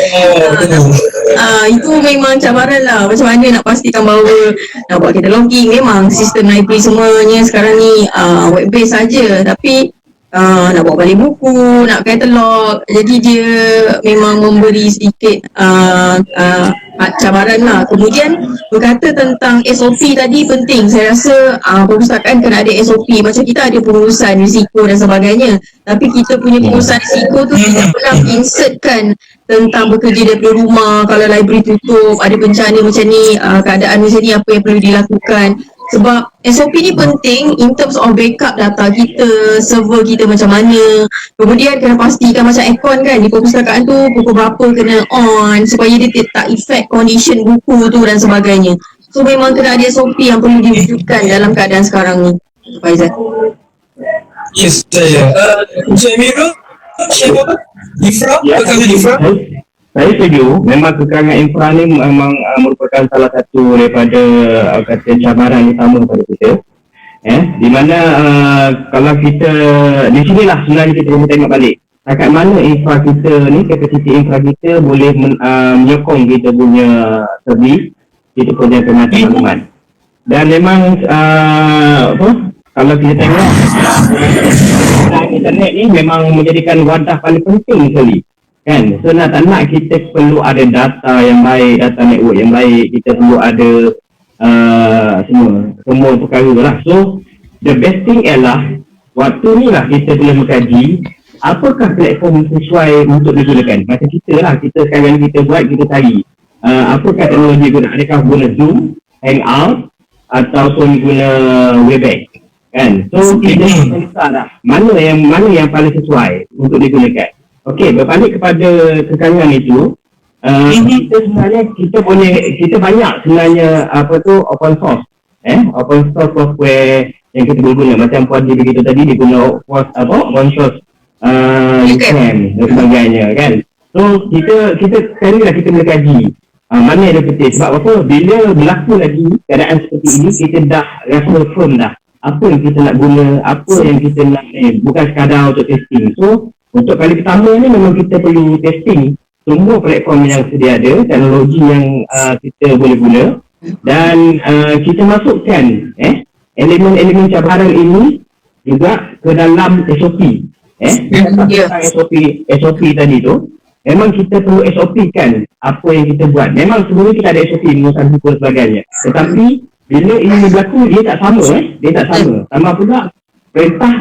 Itu memang cabaran lah. Macam mana nak pastikan bahawa nak buat kataloging. Memang sistem library semuanya sekarang ni web based saja, tapi nak bawa balik buku, nak katalog, jadi dia memang memberi sedikit cabaran lah. Kemudian berkata tentang SOP tadi penting. Saya rasa perpustakaan kena ada SOP. Macam kita ada pengurusan risiko dan sebagainya, tapi kita punya pengurusan risiko tu tidak pernah insertkan tentang bekerja daripada rumah. Kalau library tutup, ada bencana macam ni, keadaan macam ni, apa yang perlu dilakukan. Sebab SOP ni penting in terms of backup data kita, server kita macam mana. Kemudian kena pastikan macam aircon kan di perpustakaan tu pukul berapa kena on supaya dia tak affect condition buku tu dan sebagainya. So memang kena ada SOP yang perlu diwujudkan dalam keadaan sekarang ni. Faizal. Yes, saya. Encik Amirul, share apa? Infra? Kekangan infra? Saya setuju, memang kekurangan infra ni memang merupakan salah satu daripada kata cabaran utama pada kita. Di mana kalau kita, di sinilah sebenarnya kita boleh tengok balik dekat mana infra kita ni, kapasiti infra kita boleh menyokong kita punya servis, kita punya maklumat. Dan memang kalau kita tengok internet ni memang menjadikan wadah paling penting sekali. Kan, so nak kita perlu ada data yang baik, data network yang baik, kita perlu ada semua perkara lah. So the best thing ialah waktu ni lah kita boleh mengkaji apakah platform sesuai untuk digunakan. Macam kita lah, kita sekarang kita buat, kita cari apakah teknologi guna, adakah guna Zoom, Hangout ataupun guna Webex kan. So kita pensar lah mana yang paling sesuai untuk digunakan. Okey, berbalik kepada kekangan itu, kita sebenarnya kita banyak sebenarnya open source, open source software yang kita boleh guna. Macam Puan Di begitu tadi, dia guna open source YouCam dan sebagainya kan. So kita sekali lah kita boleh kaji mana ada betul. Sebab apa? Bila berlaku lagi keadaan seperti ini, kita dah rasa firm dah. Apa yang kita nak guna, apa yang kita nak bukan sekadar untuk testing. So, untuk kali pertama ni memang kita perlu testing semua platform yang sedia ada, teknologi yang kita boleh guna, dan kita masukkan elemen-elemen cabaran ini juga ke dalam SOP. SOP tadi tu, memang kita perlu SOP kan apa yang kita buat. Memang sebelum kita ada SOP, mengusahakan hukum dan sebagainya. Tetapi bila ini berlaku, dia tak sama. Dia tak sama. Sama pula perintah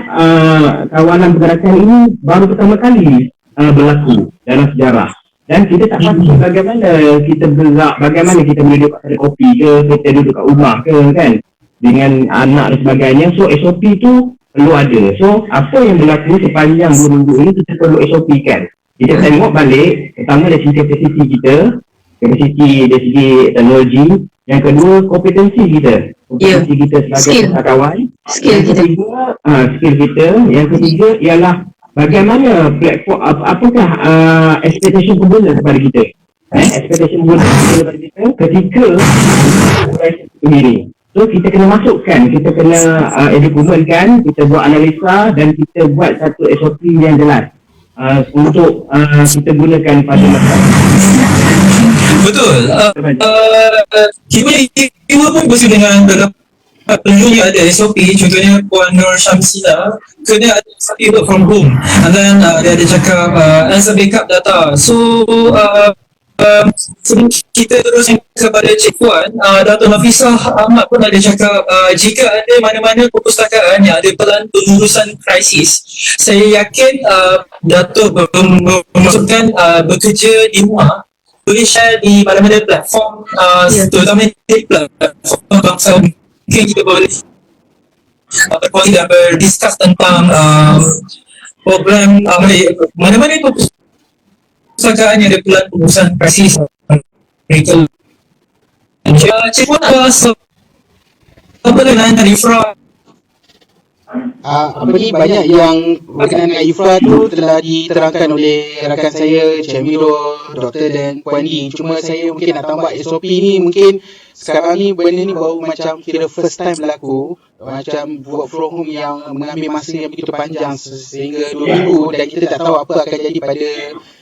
kawalan pergerakan ini baru pertama kali berlaku dalam sejarah. Dan kita tak pasti bagaimana kita bergerak, bagaimana kita boleh duduk kat kopi ke, kita duduk kat rumah ke kan, dengan anak dan sebagainya. So SOP tu perlu ada. So apa yang berlaku sepanjang 2 minggu ini kita perlu SOP kan. Kita tengok balik, pertama dari sisi kapasiti kita, kapasiti dari segi teknologi. Yang kedua, kompetensi kita. Kompetensi kita sebagai pustakawan. Skill kita. Skill kita. Yang ketiga ialah bagaimana platform, apakah expectation pengguna kepada kita. Expectation pengguna kepada kita ketika sendiri. So kita kena masukkan, kita kena dokumentkan, kita buat analisa dan kita buat satu SOP yang jelas untuk kita gunakan pada masa. Betul. Kita pun bersama dengan penunjuk ada SOP. Contohnya Puan Nur Syamsila kena ada SOP work from home, and then dia ada cakap as a backup data. So sebelum kita terus kepada Cik Puan, Dato' Nafisah Ahmad pun ada cakap jika ada mana-mana perpustakaan yang ada pelan pengurusan krisis, saya yakin Dato' memasukkan bekerja di rumah boleh share di mana-mana platform, terutama di platform bangsa. Mungkin kita boleh berkongsi dan berdiskus tentang program mana-mana perpustakaan yang ada pelan pengurusan krisis mereka. Cik Puan apa dengan Ifra? Banyak yang berkenaan dengan Ifra tu telah diterangkan oleh rakan saya, Cik Amirul, Doktor dan Puan Lee. Cuma saya mungkin nak tambah SOP ni, mungkin sekarang ni benda ni baru macam kira first time berlaku. Macam work from home yang mengambil masa yang begitu panjang sehingga 2 minggu, dan kita tak tahu apa akan jadi pada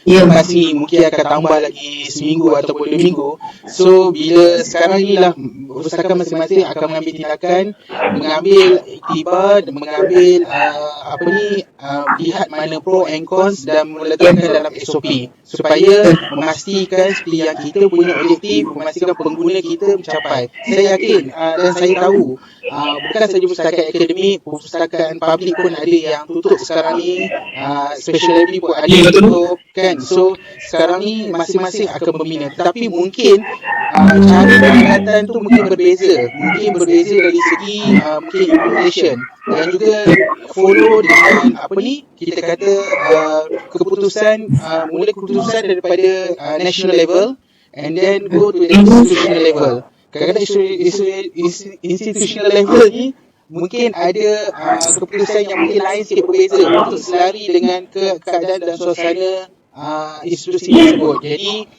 lepas ni. Mungkin akan tambah lagi seminggu ataupun 2 minggu. So bila sekarang ni lah perpustakaan masing-masing akan mengambil tindakan, mengambil iktibar, mengambil lihat mana pro and cons dan meletakkan dalam SOP supaya memastikan seperti yang kita punya objektif, memastikan pengguna kita mencapai. Saya yakin dan saya tahu bukan saja perpustakaan akademik, perpustakaan public pun ada yang tutup sekarang ni, special library pun ada yang tutup kan. So sekarang ni masing-masing akan membina, tetapi mungkin cara pendekatan tu mungkin berbeza dari segi mungkin implementation dan juga follow dengan kita kata keputusan, mula keputusan daripada national level and then go to the institutional level. Kadang-kadang institutional level ni mungkin ada keputusan yang mungkin lain sikit berbeza untuk selari dengan keadaan dan suasana institusi tersebut. Jadi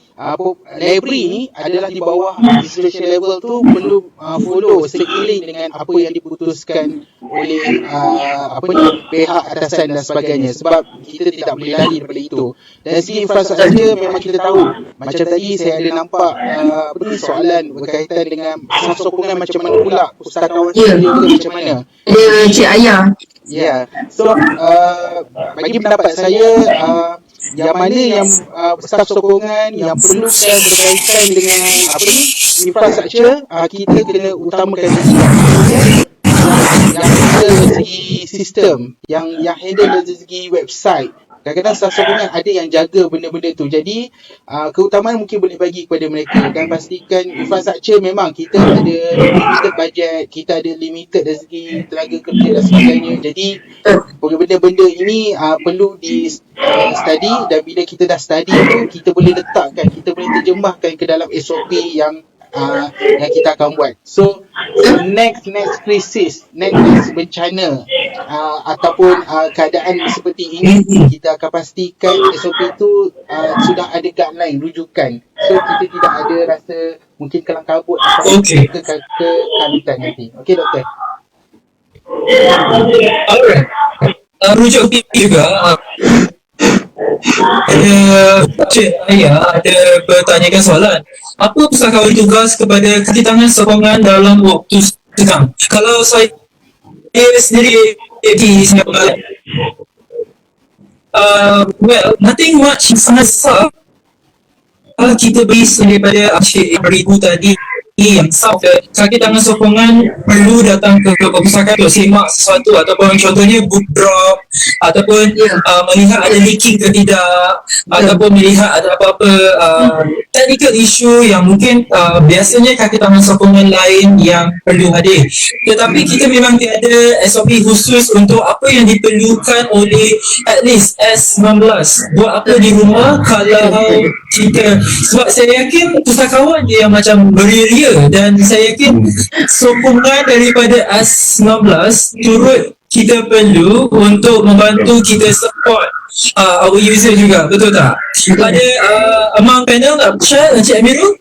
library ni adalah di bawah institution level tu perlu follow seiring dengan apa yang diputuskan oleh pihak atasan dan sebagainya, sebab kita tidak boleh lari daripada itu. Dan segi infrastruktur memang kita tahu, macam tadi saya ada nampak soalan berkaitan dengan sokongan macam mana pula pustakawan sendiri macam mana. Cik Ayah. So bagi pendapat saya, yang mana yang staf sokongan yang perlukan berkaitan dengan infrastruktur, kita kena utamakan yang dari segi sistem, yang handle dari segi website. Kadang-kadang staf sokongan ada yang jaga benda-benda tu. Jadi keutamaan mungkin boleh bagi kepada mereka, dan pastikan infrastruktur memang kita ada limited budget, kita ada limited dari segi tenaga kerja dan sebagainya. Jadi benda-benda ini perlu di study, dan bila kita dah study tu, kita boleh letakkan, kita boleh terjemahkan ke dalam SOP yang yang kita akan buat. So next krisis, next bencana ataupun keadaan seperti ini, kita akan pastikan SOP itu sudah ada guideline, rujukan. So kita tidak ada rasa mungkin kelang kabut atau kekalutan nanti. Okey doktor. Alright. Rujuk juga Cik Ayah ada bertanyakan soalan. Apa pustakawan tugas kepada kaki-tangan sokongan dalam waktu sekarang? Kalau saya sendiri di Singapura, well, nothing much sangat besar. Kita base daripada Cik Ibu tadi yang south, kaki tangan sokongan perlu datang ke perpustakaan untuk semak sesuatu, ataupun contohnya book drop, ataupun melihat ada leaking ke tidak, ataupun melihat ada apa-apa technical issue yang mungkin biasanya kaki tangan sokongan lain yang perlu hadir. Tetapi kita memang tiada SOP khusus untuk apa yang diperlukan oleh at least S19. Buat apa di rumah kalau kita, sebab saya yakin pustakawan dia yang macam beria, dan saya yakin sokongan daripada S19 turut kita perlu untuk membantu kita support our user juga, betul tak? Ada among panel nak share Encik Amirul?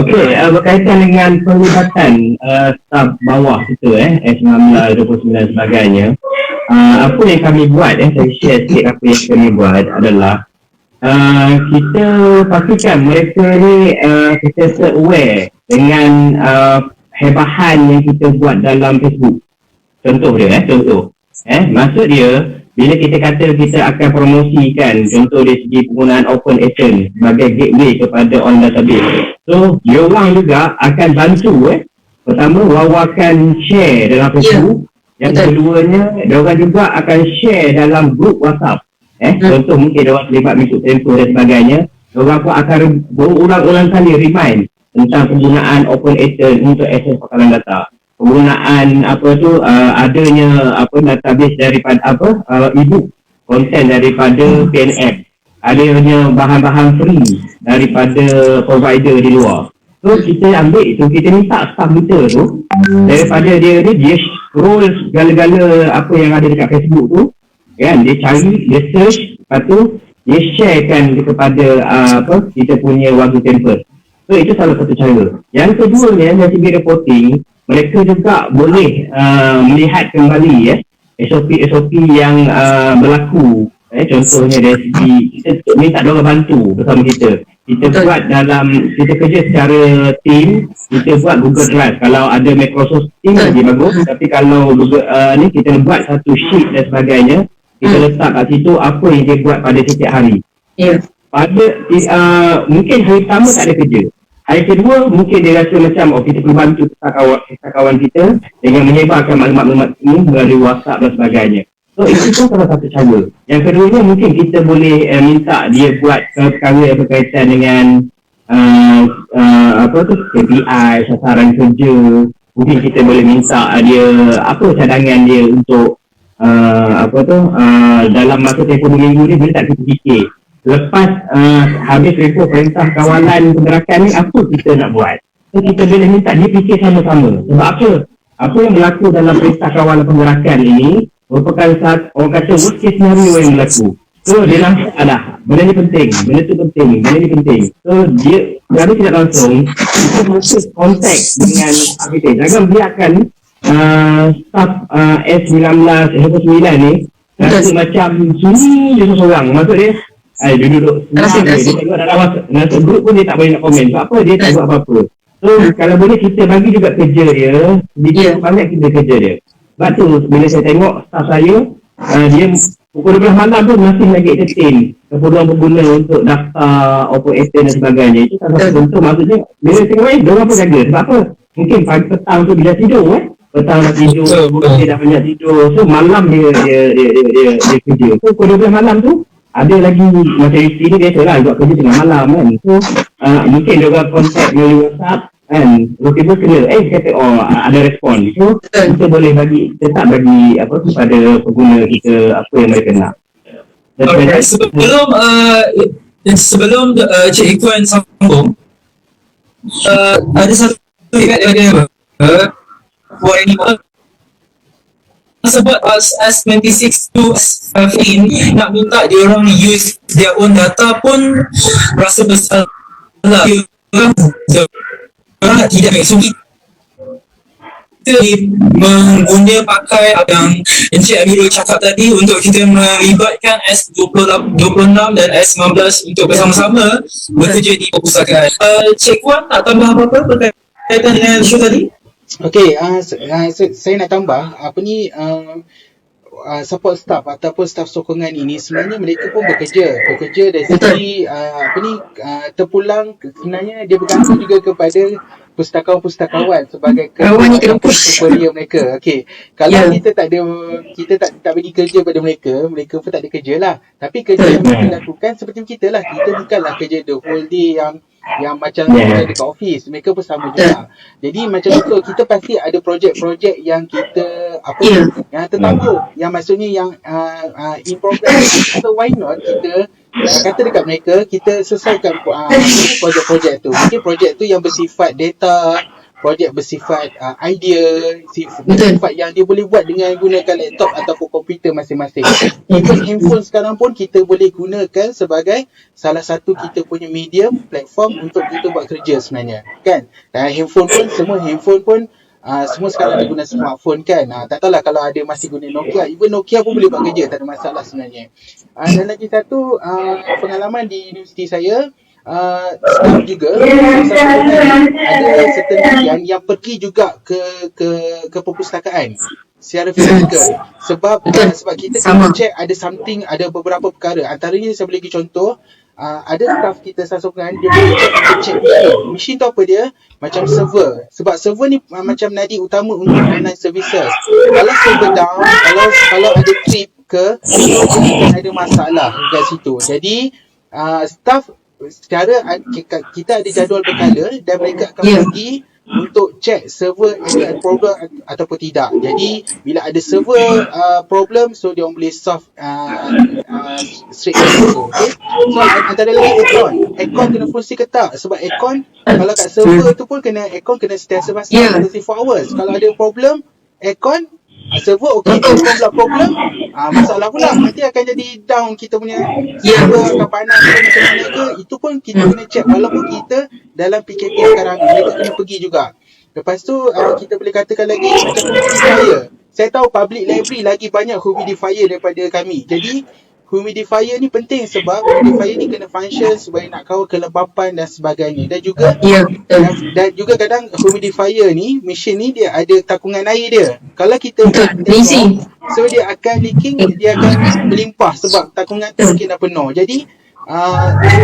Okey, berkaitan dengan perlibatan staf bawah kita S19, 29 sebagainya, apa yang kami buat, saya share sikit apa yang kami buat adalah kita pastikan mereka ni kita aware dengan hebahan yang kita buat dalam Facebook. Contoh dia, maksud dia bila kita kata kita akan promosikan, contoh dari segi penggunaan Open Agent sebagai gateway kepada online database. So, dia orang juga akan bantu pertama wawakan share dalam Facebook. Yang keduanya, dia orang juga akan share dalam grup WhatsApp. Contoh mungkin dia orang terlibat masuk tempoh dan sebagainya, dia orang pun akan berulang-ulang kali remind tentang penggunaan Open Agent untuk akses pakaran data. Penggunaan adanya database daripada e-book, konten daripada PNF, adanya bahan-bahan free daripada provider di luar. So kita ambil itu, kita minta staff kita tu daripada dia scroll segala-gala apa yang ada dekat Facebook tu, kan, dia cari, dia search, lepas tu dia sharekan kepada kita punya warga tempat. So itu salah satu cara. Yang keduanya, dari segi reporting, mereka juga boleh melihat kembali SOP yang berlaku. Contohnya dari segi kita minta diorang bantu bersama kita. Kita buat kita kerja secara team, kita buat Google Drive. Kalau ada Microsoft Teams lagi bagus, tapi kalau Google ni kita buat satu sheet dan sebagainya, kita letak kat situ apa yang dia buat pada setiap hari. Mungkin hari pertama tak ada kerja, hari kedua mungkin dia rasa macam kita perlu bantu kawan kita dengan menyebarkan maklumat-maklumat ini melalui WhatsApp dan sebagainya. So itu pun salah satu cara. Yang keduanya mungkin kita boleh minta dia buat perkara berkaitan dengan KPI, sasaran kerja. Mungkin kita boleh minta dia cadangan dia untuk dalam masa tempoh 2 minggu ni, boleh tak kita fikir lepas habis report perintah kawalan pergerakan ni apa kita nak buat. So kita boleh minta dia fikir sama-sama. Sebab apa yang berlaku dalam perintah kawalan pergerakan ini merupakan orang kata worst case scenario yang berlaku. So dia nampak benda ni penting, benda tu penting, benda ni penting. So dia secara tidak langsung kita masuk kontak dengan arkitek. Jangan biarkan staff S19 ni rasa macam sunyi je seorang. Maksud dia dia duduk senang, dia tengok dalam WhatsApp grup pun dia tak boleh nak komen. Sebab apa? Dia tak buat apa-apa. So kalau boleh kita bagi juga kerja dia, sedikit banyak kita kerja dia. Sebab tu bila saya tengok staff saya, dia pukul 12 malam pun masih lagi entertain keperluan pengguna untuk daftar Open Agent dan sebagainya. Itu salah satu bentuk, maksudnya bila tengok dia orang pun jaga. Sebab apa? Mungkin pagi petang tu bila tidur petang nak tidur, dia dah banyak tidur. So malam dia kerja. So pukul 12 malam tu ada lagi macam isteri ni biasalah buat kerja tengah malam kan. So mungkin dia orang contact melalui WhatsApp kan, tiba-tiba kena kata ada respon. So kita boleh tetap bagi kepada pengguna kita apa yang mereka nak. Sebelum Cik Ikuan sambung, ada satu feedback daripada Puan ini sebab S26 tu S15 nak minta dia orang use their own data pun rasa bersalah. Dia orang tidak baik. So kita mengguna pakai yang Encik Amirul cakap tadi untuk kita melibatkan S26 dan S19 untuk bersama-sama bekerja di perpustakaan. Cik Wan nak tambah apa-apa berkaitan dengan isu tadi? Okey, saya nak tambah support staff ataupun staff sokongan ini sebenarnya mereka pun bekerja dari segi terpulang sebenarnya dia bergantung juga kepada pustakawan-pustakawan sebagai superior mereka. Okey, kalau kita tak bagi kerja pada mereka pun tak ada kerja lah. Tapi kerja yang mereka lakukan seperti kita lah. Kita bukanlah kerja the whole day yang macam dekat office, mereka pun sama juga. Jadi macam itu kita pasti ada projek-projek yang kita yang tertangguh, yang maksudnya yang in progress. So why not kita kata dekat mereka, kita selesaikan projek-projek tu. Mungkin projek tu yang bersifat data, projek bersifat idea, bersifat yang dia boleh buat dengan gunakan laptop ataupun komputer masing-masing. Even handphone sekarang pun kita boleh gunakan sebagai salah satu kita punya medium, platform untuk kita buat kerja sebenarnya, kan? Dan handphone pun semua sekarang ada guna smartphone, kan? Tak tahulah kalau ada masih guna Nokia. Even Nokia pun boleh buat kerja, tak ada masalah sebenarnya. Dan lagi satu pengalaman di universiti saya, staff juga ada certain yang pergi juga ke perpustakaan secara fizikal sebab kita kena check ada beberapa perkara. Antaranya saya boleh bagi contoh, ada staff kita sasongan dia boleh check mesin tu apa dia, macam server, sebab server ni macam nadi utama untuk online services. Kalau server down, kalau ada trip ke, ada masalah kat situ. Jadi staff secara kita ada jadual berkala dan mereka akan pergi untuk check server ada problem ataupun tidak. Jadi bila ada server problem, so dia orang boleh solve straight away. Okay? So antara lagi aircon kena fungsi ke tak, sebab aircon kalau kat server tu pun aircon kena sentiasa pasang 24 hours. Kalau ada problem aircon, server okey, kalau problem masalah pula, nanti akan jadi down kita punya server, akan panas ke macam mana ke, itu pun kita kena check. Walaupun kita dalam PKP sekarang mereka kena pergi juga. Lepas tu kita boleh katakan lagi macam humidifier. Saya tahu public library lagi banyak humidifier daripada kami. Jadi humidifier ni penting sebab humidifier ni kena function supaya nak kawal kelembapan dan sebagainya. Dan juga dan juga kadang humidifier ni, mesin ni dia ada takungan air dia. Kalau kita so dia akan leaking, dia akan melimpah sebab takungan tu mungkin dah penuh. Jadi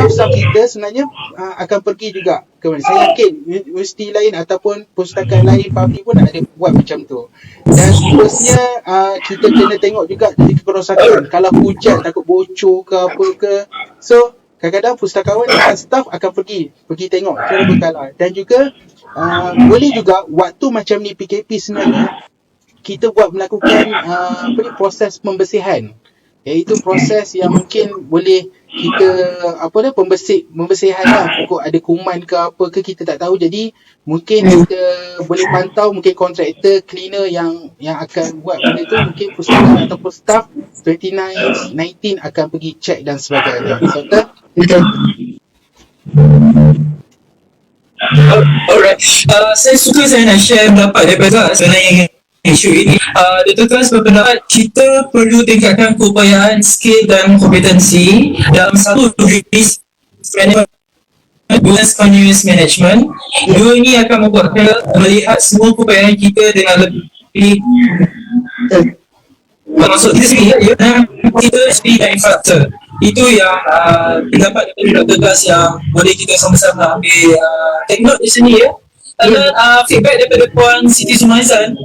staff kita sebenarnya akan pergi juga ke mana. Saya yakin universiti lain ataupun pustakaan lain public pun ada buat macam tu. Dan seterusnya kita kena tengok juga dari kerosakan. Kalau hujan takut bocor ke apa ke, so kadang-kadang pustakawan dan staff akan pergi tengok secara berkala. Dan juga boleh juga waktu macam ni PKP sebenarnya kita melakukan proses pembersihan, iaitu proses yang mungkin boleh kita pembersihan lah. Pokok ada kuman ke apa ke kita tak tahu, jadi mungkin kita boleh pantau, mungkin kontraktor cleaner yang akan buat benda tu, mungkin pustakawan ataupun staff 29 akan pergi check dan sebagainya. Betul. Alright, saya suka saya nak share pendapat daripada sebenarnya isu ini. Dr. berpendapat kita perlu tingkatkan keupayaan, skill dan kompetensi dalam satu risk management, continuous management. Dua ini akan membuat kita melihat semua keupayaan kita dengan lebih maksud kita sendiri dan kita speed dan infrastruktur. Itu yang pendapat daripada Dr. Gas yang boleh kita sama-sama ambil take note di sini ya. Dan feedback daripada Puan Siti Sumaizan,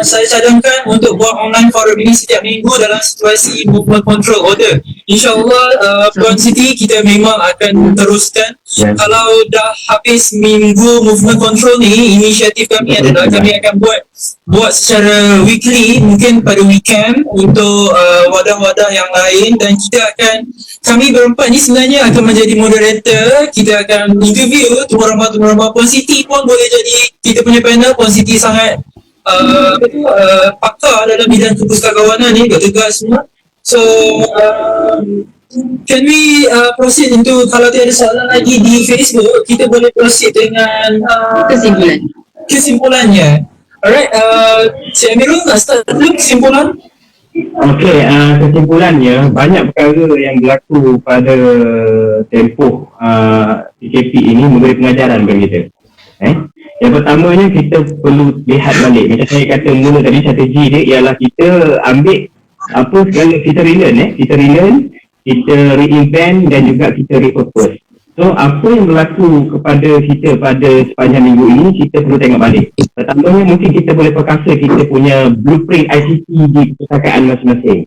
saya cadangkan untuk buat online forum ini setiap minggu dalam situasi movement control order. InsyaAllah Puan Siti kita memang akan teruskan Ya. Kalau dah habis minggu movement control ni, inisiatif kami adalah kami akan buat secara weekly, mungkin pada weekend untuk wadah-wadah yang lain, dan kami berempat ni sebenarnya akan menjadi moderator. Kita akan interview tumorambah-tumorambah. Puan Siti pun boleh jadi kita punya panel. Puan Siti sangat pakar dalam bidang kepustakawanan ni, bertugas semua. So can we proceed into, kalau tiada soalan lagi di Facebook, kita boleh proceed dengan kesimpulannya. Alright, Cik Amirul nak start dulu kesimpulan? Okey, kesimpulannya banyak perkara yang berlaku pada tempoh PKP ini memberi pengajaran bagi kita. Yang pertamanya kita perlu lihat balik. Macam saya kata mula tadi, strategi dia ialah kita ambil apa segala kita relearn, kita reinvent dan juga kita repurpose. So apa yang berlaku kepada kita pada sepanjang minggu ini kita perlu tengok balik. Pertamanya mungkin kita boleh perkasa kita punya blueprint ICT di perpustakaan masing-masing.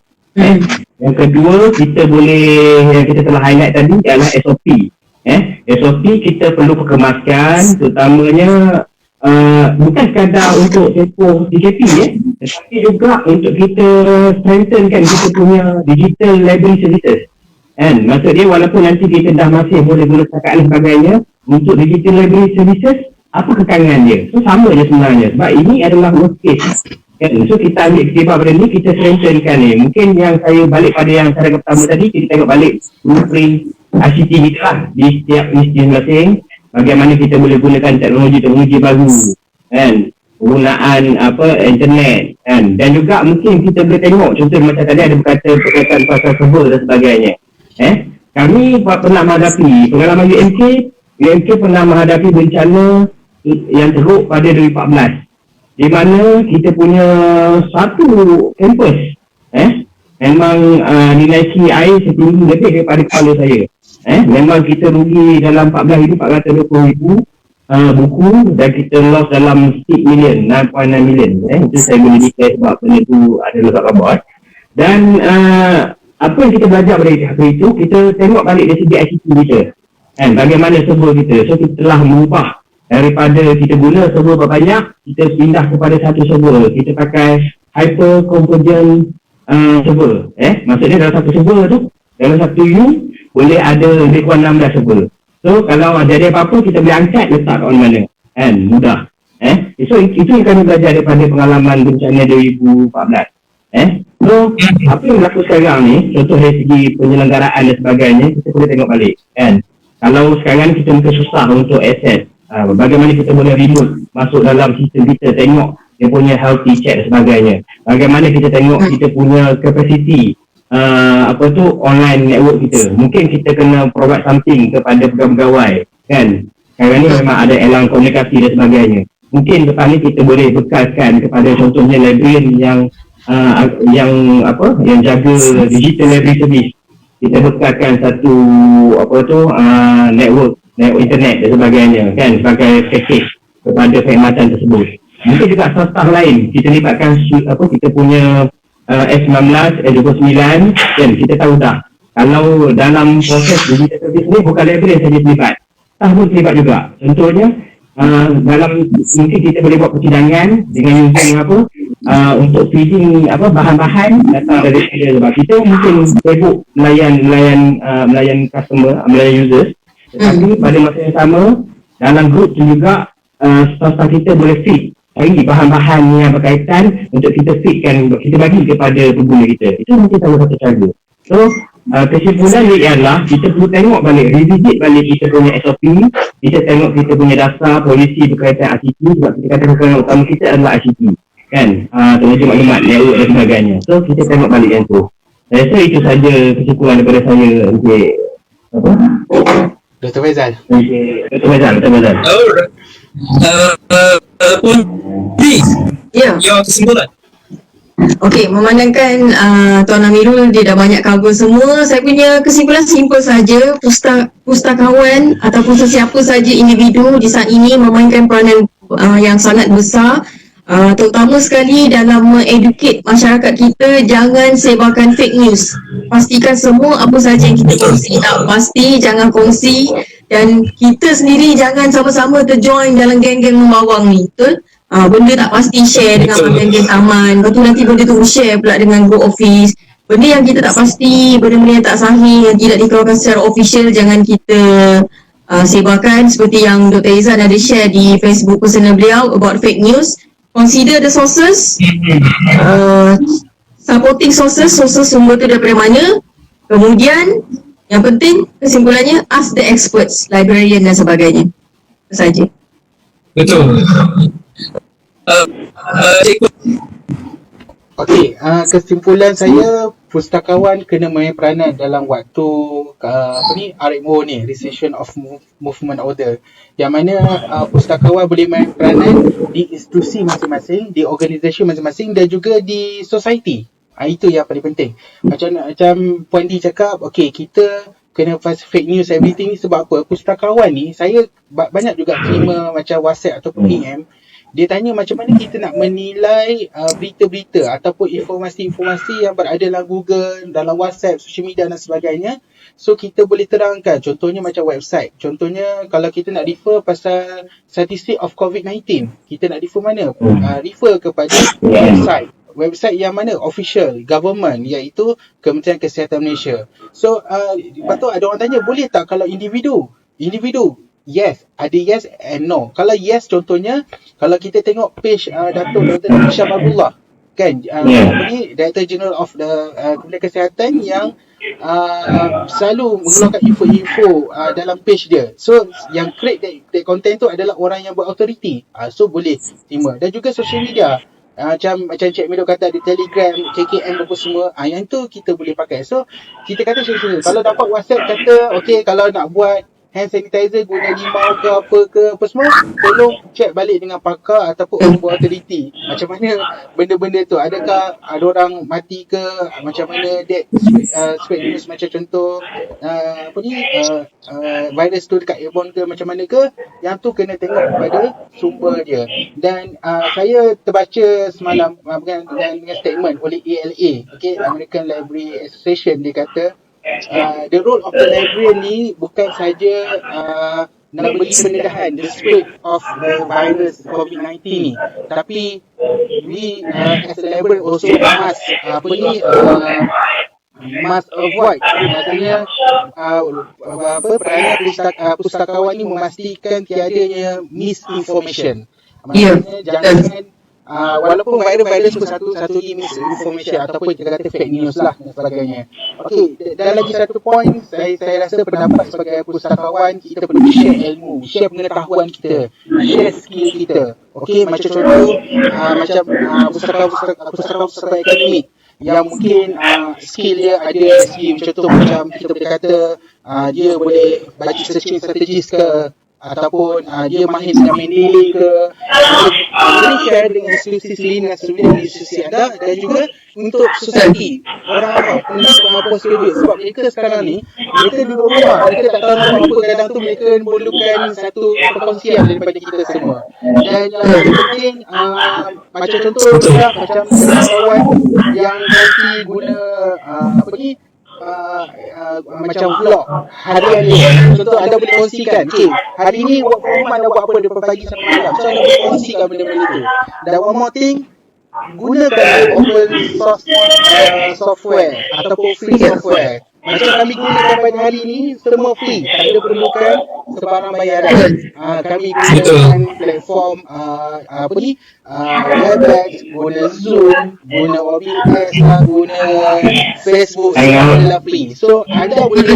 Yang kedua, kita boleh, yang kita telah highlight tadi ialah SOP. SOP kita perlu perkemaskan, terutamanya bukan sekadar untuk tempoh PKP tetapi juga untuk kita strengthenkan kita punya digital library services. Maksud dia walaupun nanti kita dah masih boleh guna perpustakaan dan sebagainya, untuk digital library services apa kekangan dia? So sama je sebenarnya, sebab ini adalah worst case. So kita ambil ketiba pada ni, kita strengthenkan ni. Mungkin yang saya balik pada yang cara pertama tadi, kita tengok balik blueprint ICT kita lah di setiap institusi masing, bagaimana kita boleh gunakan teknologi baru, penggunaan internet, dan juga mungkin kita boleh tengok contoh macam tadi ada perkataan pasal server dan sebagainya. Kami pernah menghadapi pengalaman UMK pernah menghadapi bencana yang teruk pada 2014, di mana kita punya satu kampus memang dinaiki air setinggi lebih daripada kepala saya. Memang kita rugi dalam 14,420,000 buku, dan kita loss dalam 6 million, 9.9 million. Itu saya boleh declare sebab benda tu ada letak kabut. Dan apa yang kita belajar dari hari itu, kita tengok balik dari segi ICT kita, bagaimana server kita. So kita telah mengubah daripada kita guna server berbanyak, kita pindah kepada satu server. Kita pakai hyper convergent server. Maksudnya dalam satu server tu, dalam satu U boleh ada lebih kurang 16 server. So kalau ada apa-apa, kita boleh angkat letak kat mana, mudah. So itu yang kami belajar daripada pengalaman bencana 2014. So apa yang berlaku sekarang ni, contoh dari segi penyelenggaraan dan sebagainya, kita boleh tengok balik. Kalau sekarang kita mungkin susah untuk access, bagaimana kita boleh remote masuk dalam sistem kita, tengok dia punya healthy check dan sebagainya. Bagaimana kita tengok kita punya capacity online network kita. Mungkin kita kena provide something kepada pegawai-pegawai, sekarang ni memang ada elang komunikasi dan sebagainya. Mungkin lepas ni kita boleh bekalkan kepada contohnya librarian yang jaga digital library service. Kita bekalkan satu network internet dan sebagainya, sebagai package kepada perkhidmatan tersebut. Mungkin juga staff lain kita libatkan kita punya S19, S29, dan kita tahu dah kalau dalam proses digital service ni bukan library saja terlibat, staff pun terlibat juga. Contohnya dalam mungkin kita boleh buat persidangan dengan using untuk feeding bahan-bahan datang dari sebab kita mungkin sibuk melayan customer, melayan users, tetapi pada masa yang sama dalam group tu juga staff kita boleh feed cari bahan-bahan yang berkaitan untuk kita feedkan, kita bagi kepada pengguna kita. Itu mungkin salah satu cara. So kesimpulan dia ialah kita perlu tengok balik, revisit balik kita punya SOP, kita tengok kita punya dasar polisi berkaitan ICT, sebab kita kata perkara utama kita adalah ICT, teknologi maklumat, network dan sebagainya. So kita tengok balik yang tu. Saya rasa itu saja kesimpulan daripada saya. Dr. Faizal. Dr. Faizal. Alright. Please, your kesimpulan. Okey, memandangkan Tuan Amirul dia dah banyak cover semua, saya punya kesimpulan simple saja. Pustakawan ataupun sesiapa saja individu di saat ini memainkan peranan yang sangat besar, terutama sekali dalam educate masyarakat kita, jangan sebarkan fake news. pastikan semua apa saja yang kita kongsi tak pasti, jangan kongsi, dan kita sendiri jangan sama-sama terjoin dalam geng-geng membawang ni, betul? Benda tak pasti share dengan Betul. geng-geng taman, lepas tu nanti benda tu share pula dengan group office. Benda yang kita tak pasti, benda-benda yang tak sahih, yang tidak dikeluarkan secara official, jangan kita sebarkan. Seperti yang Dr. Izan ada share di Facebook personal beliau about fake news. Consider the sources, supporting sources sumber tu daripada mana. Kemudian yang penting kesimpulannya, ask the experts, librarian dan sebagainya. Itu saja. Betul. Cikgu, Okey, kesimpulan saya, pustakawan kena main peranan dalam waktu RMO ni, Resolution of Movement Order, yang mana pustakawan boleh main peranan di institusi masing-masing, di organisasi masing-masing dan juga di society. Itu yang paling penting. Macam Puan Di cakap, okey, kita kena fake news everything ni sebab apa? Pustakawan ni, saya banyak juga terima macam WhatsApp ataupun DM. Dia tanya macam mana kita nak menilai berita-berita ataupun informasi-informasi yang berada dalam Google, dalam WhatsApp, social media dan sebagainya. So kita boleh terangkan, contohnya macam website. Contohnya kalau kita nak refer pasal statistik of COVID-19, kita nak refer mana? Refer kepada website. Website yang mana? Official, government, iaitu Kementerian Kesihatan Malaysia. So lepas tu ada orang tanya, boleh tak kalau individu? Yes, ada yes and no. Kalau yes, contohnya kalau kita tengok page Dato' Dr. Hisham Abdullah, kan, ni Director General of the Kementerian Kesihatan yang selalu mengeluarkan info-info dalam page dia. So yang create that content tu adalah orang yang berautoriti. So boleh terima. Dan juga social media. Macam Cik Mido kata ada Telegram, KKM apa semua, yang tu kita boleh pakai. So kita kata macam kalau dapat WhatsApp kata okey, kalau nak buat hand sanitizer guna limau ke apa semua, tolong check balik dengan pakar ataupun orang berautoriti. Macam mana benda-benda tu, adakah ada orang mati ke, macam mana that spread news, macam contoh virus tu dekat airborne ke macam mana ke, yang tu kena tengok kepada sumber dia. Dan saya terbaca semalam dengan statement oleh ALA, okay, American Library Association. Dia kata the role of the librarian ni bukan saja nak beri pendedahan the spread of the virus COVID-19 ni, tapi we as a librarian also must avoid, maksudnya peranan pustakawan ni memastikan tiadanya misinformation. Maksudnya jangan walaupun virus pun satu lagi misinformation ataupun kita kata fake news lah dan sebagainya. Okey, dan lagi satu point, saya rasa pendapat sebagai pustakawan, kita perlu share ilmu, share pengetahuan kita, share skill kita. Okey, macam contoh macam pustakawan akademik yang mungkin skill dia ada skill, contoh macam kita boleh kata dia boleh baca searching strategis ke, ataupun dia mahir dengan Mendeley ke, boleh share dengan institusi dengan institusi anda, dan juga untuk society, orang postgraduate, sebab mereka sekarang ni mereka duduk rumah, mereka tak tahu apa, kadang tu mereka memerlukan satu perkongsian daripada kita semua. Dan yang paling penting, macam contoh juga macam kawan yang nanti guna macam vlog harian ni, contoh anda boleh kongsikan, okay, hari ni work from home anda buat apa daripada pagi sampai malam, so anda boleh kongsikan benda-benda tu. Dan one more thing, gunakan open source software ataupun free software. Macam kami gunakan pada hari ni, semua free, tak ada perlukan sebarang bayaran. Kami gunakan platform Webex, guna Zoom, guna OBS, guna Facebook, semua adalah free. So anda boleh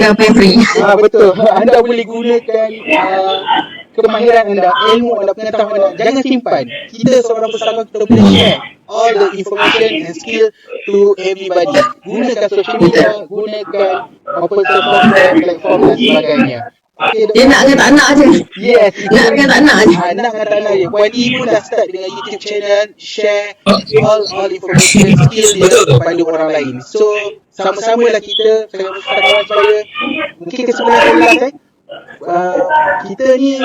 betul, anda boleh gunakan kemahiran anda, ilmu anda, pengetahuan anda. Jangan simpan. Kita seorang pustakawan, kita boleh share all the information and skill to everybody. Gunakan social media, gunakan open source platform dan sebagainya. Okay, dia nak dengan tak nak je. Yes, nak dengan tak nak je. Nak dengan tak nak je. Puan Di pun dah start dengan YouTube channel, share all information skill dia kepada orang lain. So sama-samalah kita, saya pustakawan saya, mungkin kesimpulan saya kita ni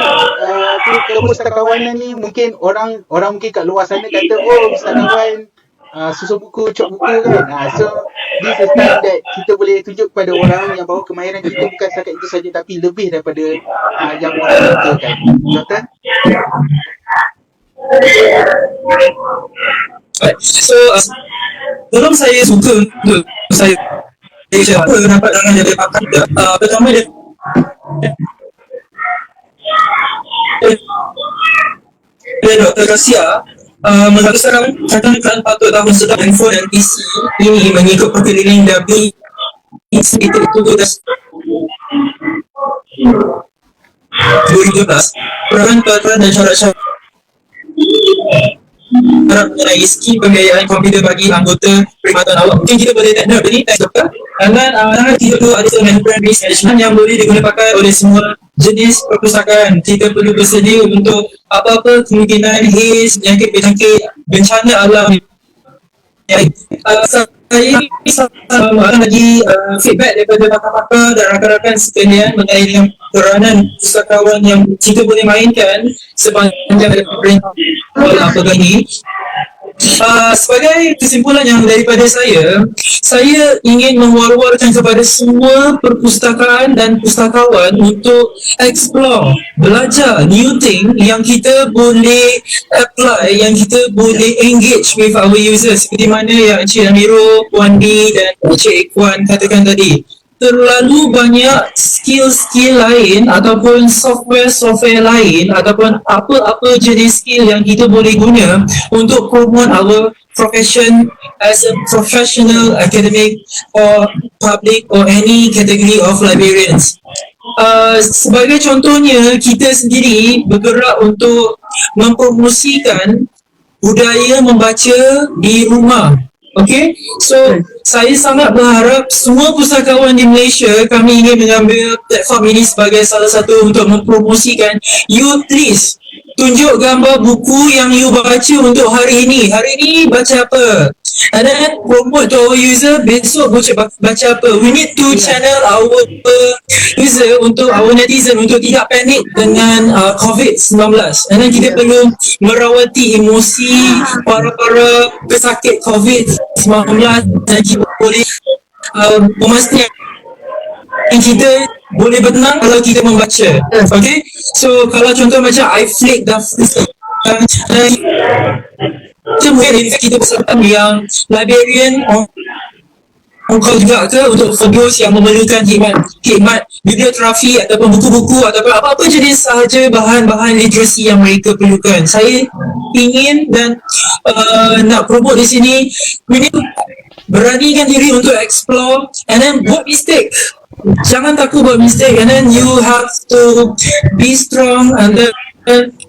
kepustakawanan ni, mungkin orang mungkin kat luar sana kata, oh pustakawan susun buku, cop buku kan. So this is time that kita boleh tunjuk kepada orang yang bahawa kemahiran kita bukan setakat itu saja, tapi lebih daripada yang orang katakan. Jonathan? Right. So belum saya suka untuk saya apa dapat dengan jadi pakar. Pertama dia Dr. Rasia mengaku sekarang katakan patut tahun sedang handphone dan PC ini mengikut perkeliling W itu dah 2012 peraturan dan syarat-syarat mengenai skim pembiayaan komputer bagi anggota perkhidmatan awam. Mungkin kita boleh tanda ini teks doktor. Dan kita perlu ada management risk management yang boleh digunakan pakai oleh semua jenis perpustakaan. Kita perlu bersedia untuk apa-apa kemungkinan penyakit bencana alam. Saya lagi feedback daripada pakar-pakar dan rakan-rakan sekalian mengenai dengan peranan pustakawan yang kita boleh mainkan sepanjang pemerintah apakah ini. Sebagai kesimpulan yang daripada saya ingin mewar-warkan kepada semua perpustakaan dan pustakawan untuk explore, belajar new thing yang kita boleh apply, yang kita boleh engage with our users, seperti mana yang Encik Amiro, Puan D dan Encik Ikwan katakan tadi. Terlalu banyak skill-skill lain ataupun software lain ataupun apa-apa jenis skill yang kita boleh guna untuk promote our profession as a professional academic or public or any category of librarians. Sebagai contohnya, kita sendiri bergerak untuk mempromosikan budaya membaca di rumah. Okay, so saya sangat berharap semua pustakawan di Malaysia, kami ingin mengambil platform ini sebagai salah satu untuk mempromosikan. You please tunjuk gambar buku yang you baca untuk hari ini. Hari ini baca apa? And then promote to our user, besok baca apa. We need to channel our user, untuk our netizen, untuk tidak panik dengan COVID-19. And then kita perlu merawati emosi para pesakit COVID-19 dan kita boleh memastikan kita boleh bertenang kalau kita membaca. Okay, so kalau contoh macam I flick the mungkin kita bersama yang librarian kau juga ke untuk those yang memerlukan khidmat bibliografi ataupun buku-buku ataupun apa-apa jenis sahaja bahan-bahan literasi yang mereka perlukan. Saya ingin dan nak promote di sini, we need to beranikan diri untuk explore and then buat mistake. Jangan takut buat mistake, and then you have to be strong, and then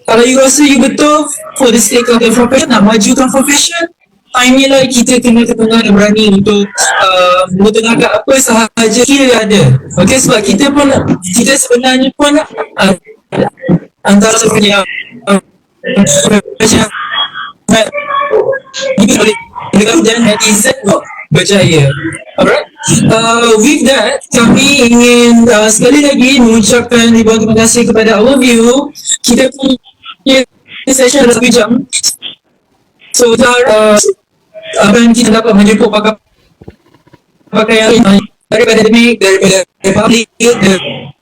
kalau you rasa you betul for the sake of the profession, nak majukan profession, time ni lah kita kena ketengah dan berani untuk mengetengahkan apa sahaja skill yang ada. Okay, sebab kita sebenarnya pun antara sebenarnya dan netizen berjaya. Alright. With that, kami ingin sekali lagi mengucapkan ribuan terima kasih kepada our view. Kita punya session adalah 1 jam. So, apa yang kita dapat menjemput pakaian daripada akademik, daripada public,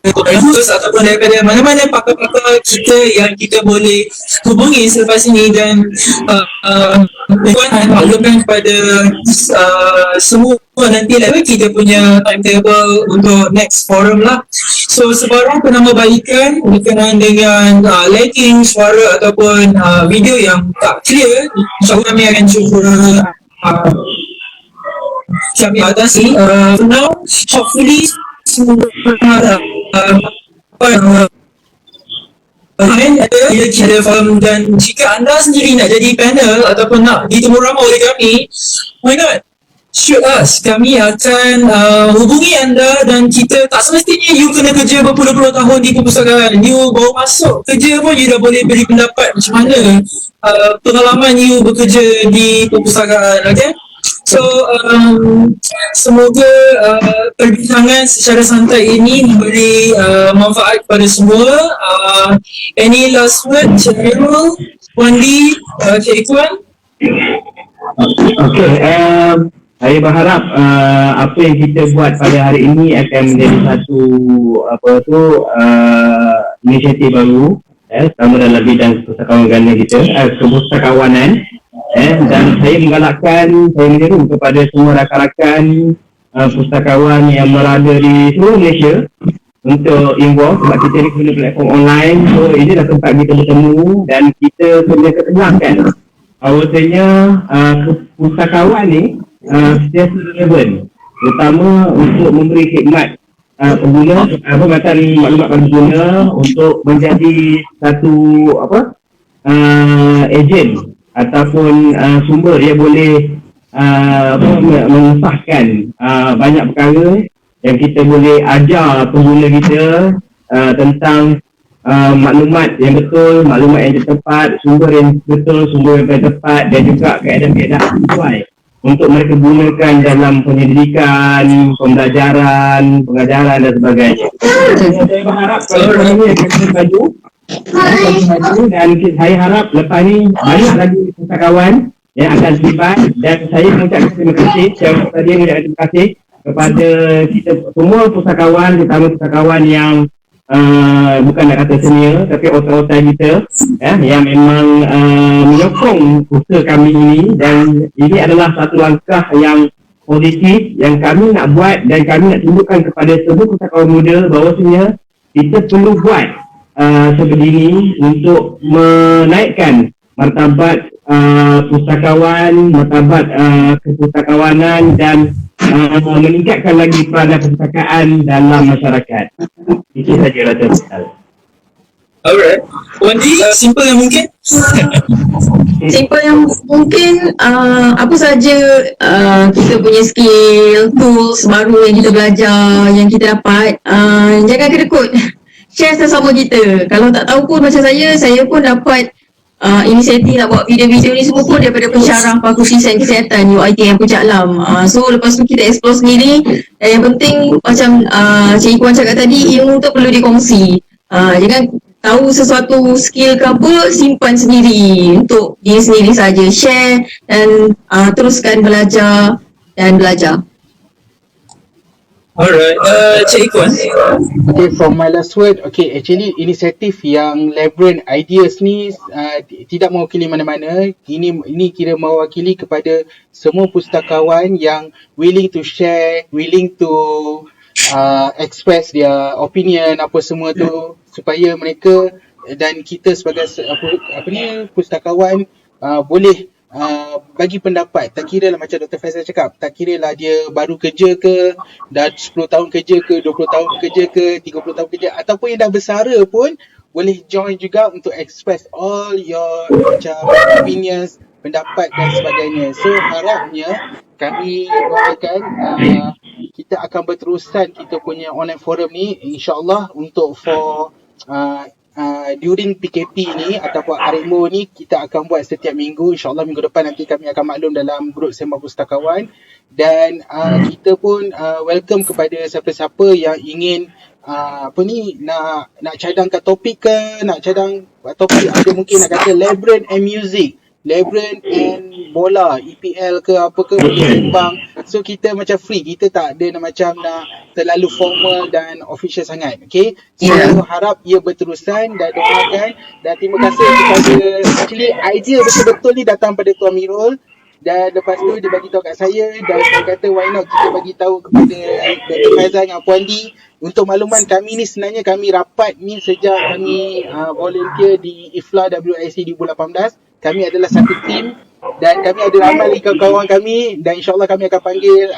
daripada khusus ataupun daripada mana-mana pakar-pakar kita yang kita boleh hubungi selepas ini, dan maklumkan kepada semua nanti kita punya timetable untuk next forum lah. So sebarang penambahbaikan berkenaan dengan lagging suara ataupun video yang tak clear, insyaAllah kami akan cuba kami atasi. For now, hopefully semua ada faham, dan jika anda sendiri nak jadi panel ataupun nak ditemu ramai oleh kami, why not? Shoot us. Kami akan hubungi anda, dan kita tak semestinya you kena kerja berpuluh-puluh tahun di perpustakaan. You baru masuk kerja pun you dah boleh beri pendapat macam mana pengalaman you bekerja di perpustakaan. Okay? So semoga perbincangan secara santai ini memberi manfaat kepada semua. Any last word, Cik Amirul, Puan Lee, Cik Ikwan? Okey, saya berharap apa yang kita buat pada hari ini akan menjadi satu inisiatif baru sama dalam bidang pustakawanan kita, kepustakawanan, dan saya menggalakkan, saya menyeru kepada semua rakan-rakan pustakawan yang berada di seluruh Malaysia untuk involve, sebab kita ni guna platform online. So ini dah tempat kita bertemu dan kita kena ketenangkan bahawasanya pustakawan ni sentiasa relevan, terutama untuk memberi khidmat pengguna, macam maklumat pada pengguna, untuk menjadi satu ejen ataupun sumber yang boleh mengesahkan banyak perkara yang kita boleh ajar pengguna kita tentang maklumat yang betul, maklumat yang tepat, sumber yang betul, sumber yang tepat, dan juga keadaan-keadaan sesuai untuk mereka gunakan dalam pendidikan, pembelajaran, pengajaran dan sebagainya. Saya berharap kalau ini akan maju dan saya harap lepas ni banyak lagi pustakawan yang akan terlibat, dan saya mengucapkan terima kasih, saya tadi mengucapkan terima kasih kepada kita semua pustakawan, terutama pustakawan yang bukan nak kata senior tapi otak-otak kita yang memang menyokong usaha kami ini, dan ini adalah satu langkah yang positif yang kami nak buat, dan kami nak tunjukkan kepada semua pustakawan muda bahawasanya kita perlu buat sebegini untuk menaikkan martabat pustakawan, martabat kepustakawanan, dan meningkatkan lagi peranan perpustakaan dalam masyarakat. Itu saja Rata. Alright. Wandi, simple yang mungkin. Simple yang mungkin, apa saja kita punya skill, tools baru yang kita belajar, yang kita dapat, jangan kedekut. Share sesama kita. Kalau tak tahu pun macam saya pun dapat inisiatif nak buat video-video ni semua pun daripada pensyarah Fakulti Sains Kesihatan UiTM Puncak Lam. So lepas tu kita explore sendiri, dan yang penting macam Cik Ikuan cakap tadi, ilmu tu perlu dikongsi. Jangan tahu sesuatu skill ke apa, simpan sendiri untuk diri sendiri saja. Share dan teruskan belajar dan belajar. Alright, Cik Ikuan. Okay, from my last word, okay, actually inisiatif yang Labyrinth Ideas ni tidak mewakili mana-mana. Ini kira mewakili kepada semua pustakawan yang willing to share, willing to express their opinion, apa semua tu, supaya mereka dan kita sebagai pustakawan boleh bagi pendapat. Tak kira lah macam Dr. Faizal cakap, tak kira lah dia baru kerja ke, dah 10 tahun kerja ke, 20 tahun kerja ke, 30 tahun kerja, ataupun yang dah bersara pun boleh join juga untuk express all your macam opinions, pendapat dan sebagainya. So harapnya kami doakan kita akan berterusan kita punya online forum ni, insyaAllah, untuk for during PKP ni ataupun Arimo ni kita akan buat setiap minggu. InsyaAllah minggu depan nanti kami akan maklum dalam grup Sembang Pustakawan, dan kita pun welcome kepada siapa-siapa yang ingin nak cadangkan topik ke, nak cadang topik, ada mungkin nak kata Labyrinth and music, Labyrinth and bola, EPL ke apa ke, boleh sembang. So kita macam free, kita tak ada macam nak terlalu formal dan official sangat. Okay, so harap ia berterusan, dan doakan, dan terima kasih kepada, actually idea betul-betul ni datang pada Tuan Mirul, dan lepas tu dia bagi tahu kat saya, dan saya kata why not kita bagi tahu kepada Dr. Faizal dengan Puan Di. Untuk makluman, kami ni sebenarnya kami rapat ni sejak kami volunteer di IFLA WIC 2018. Kami adalah satu tim, dan kami ada ramai kawan-kawan kami, dan insyaAllah kami akan panggil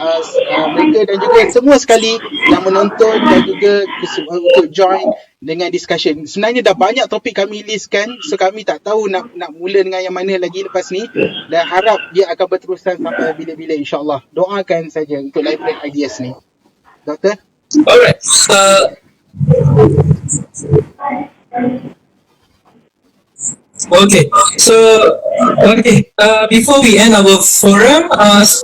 mereka dan juga semua sekali yang menonton dan juga untuk join dengan discussion. Sebenarnya dah banyak topik kami listkan, so kami tak tahu nak mula dengan yang mana lagi lepas ni, dan harap dia akan berterusan sampai bila-bila insyaAllah. Doakan saja untuk Labyrinth Ideas ni. Doktor? Alright. Okay, so before we end our forum,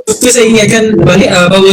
saya ingatkan balik bahawa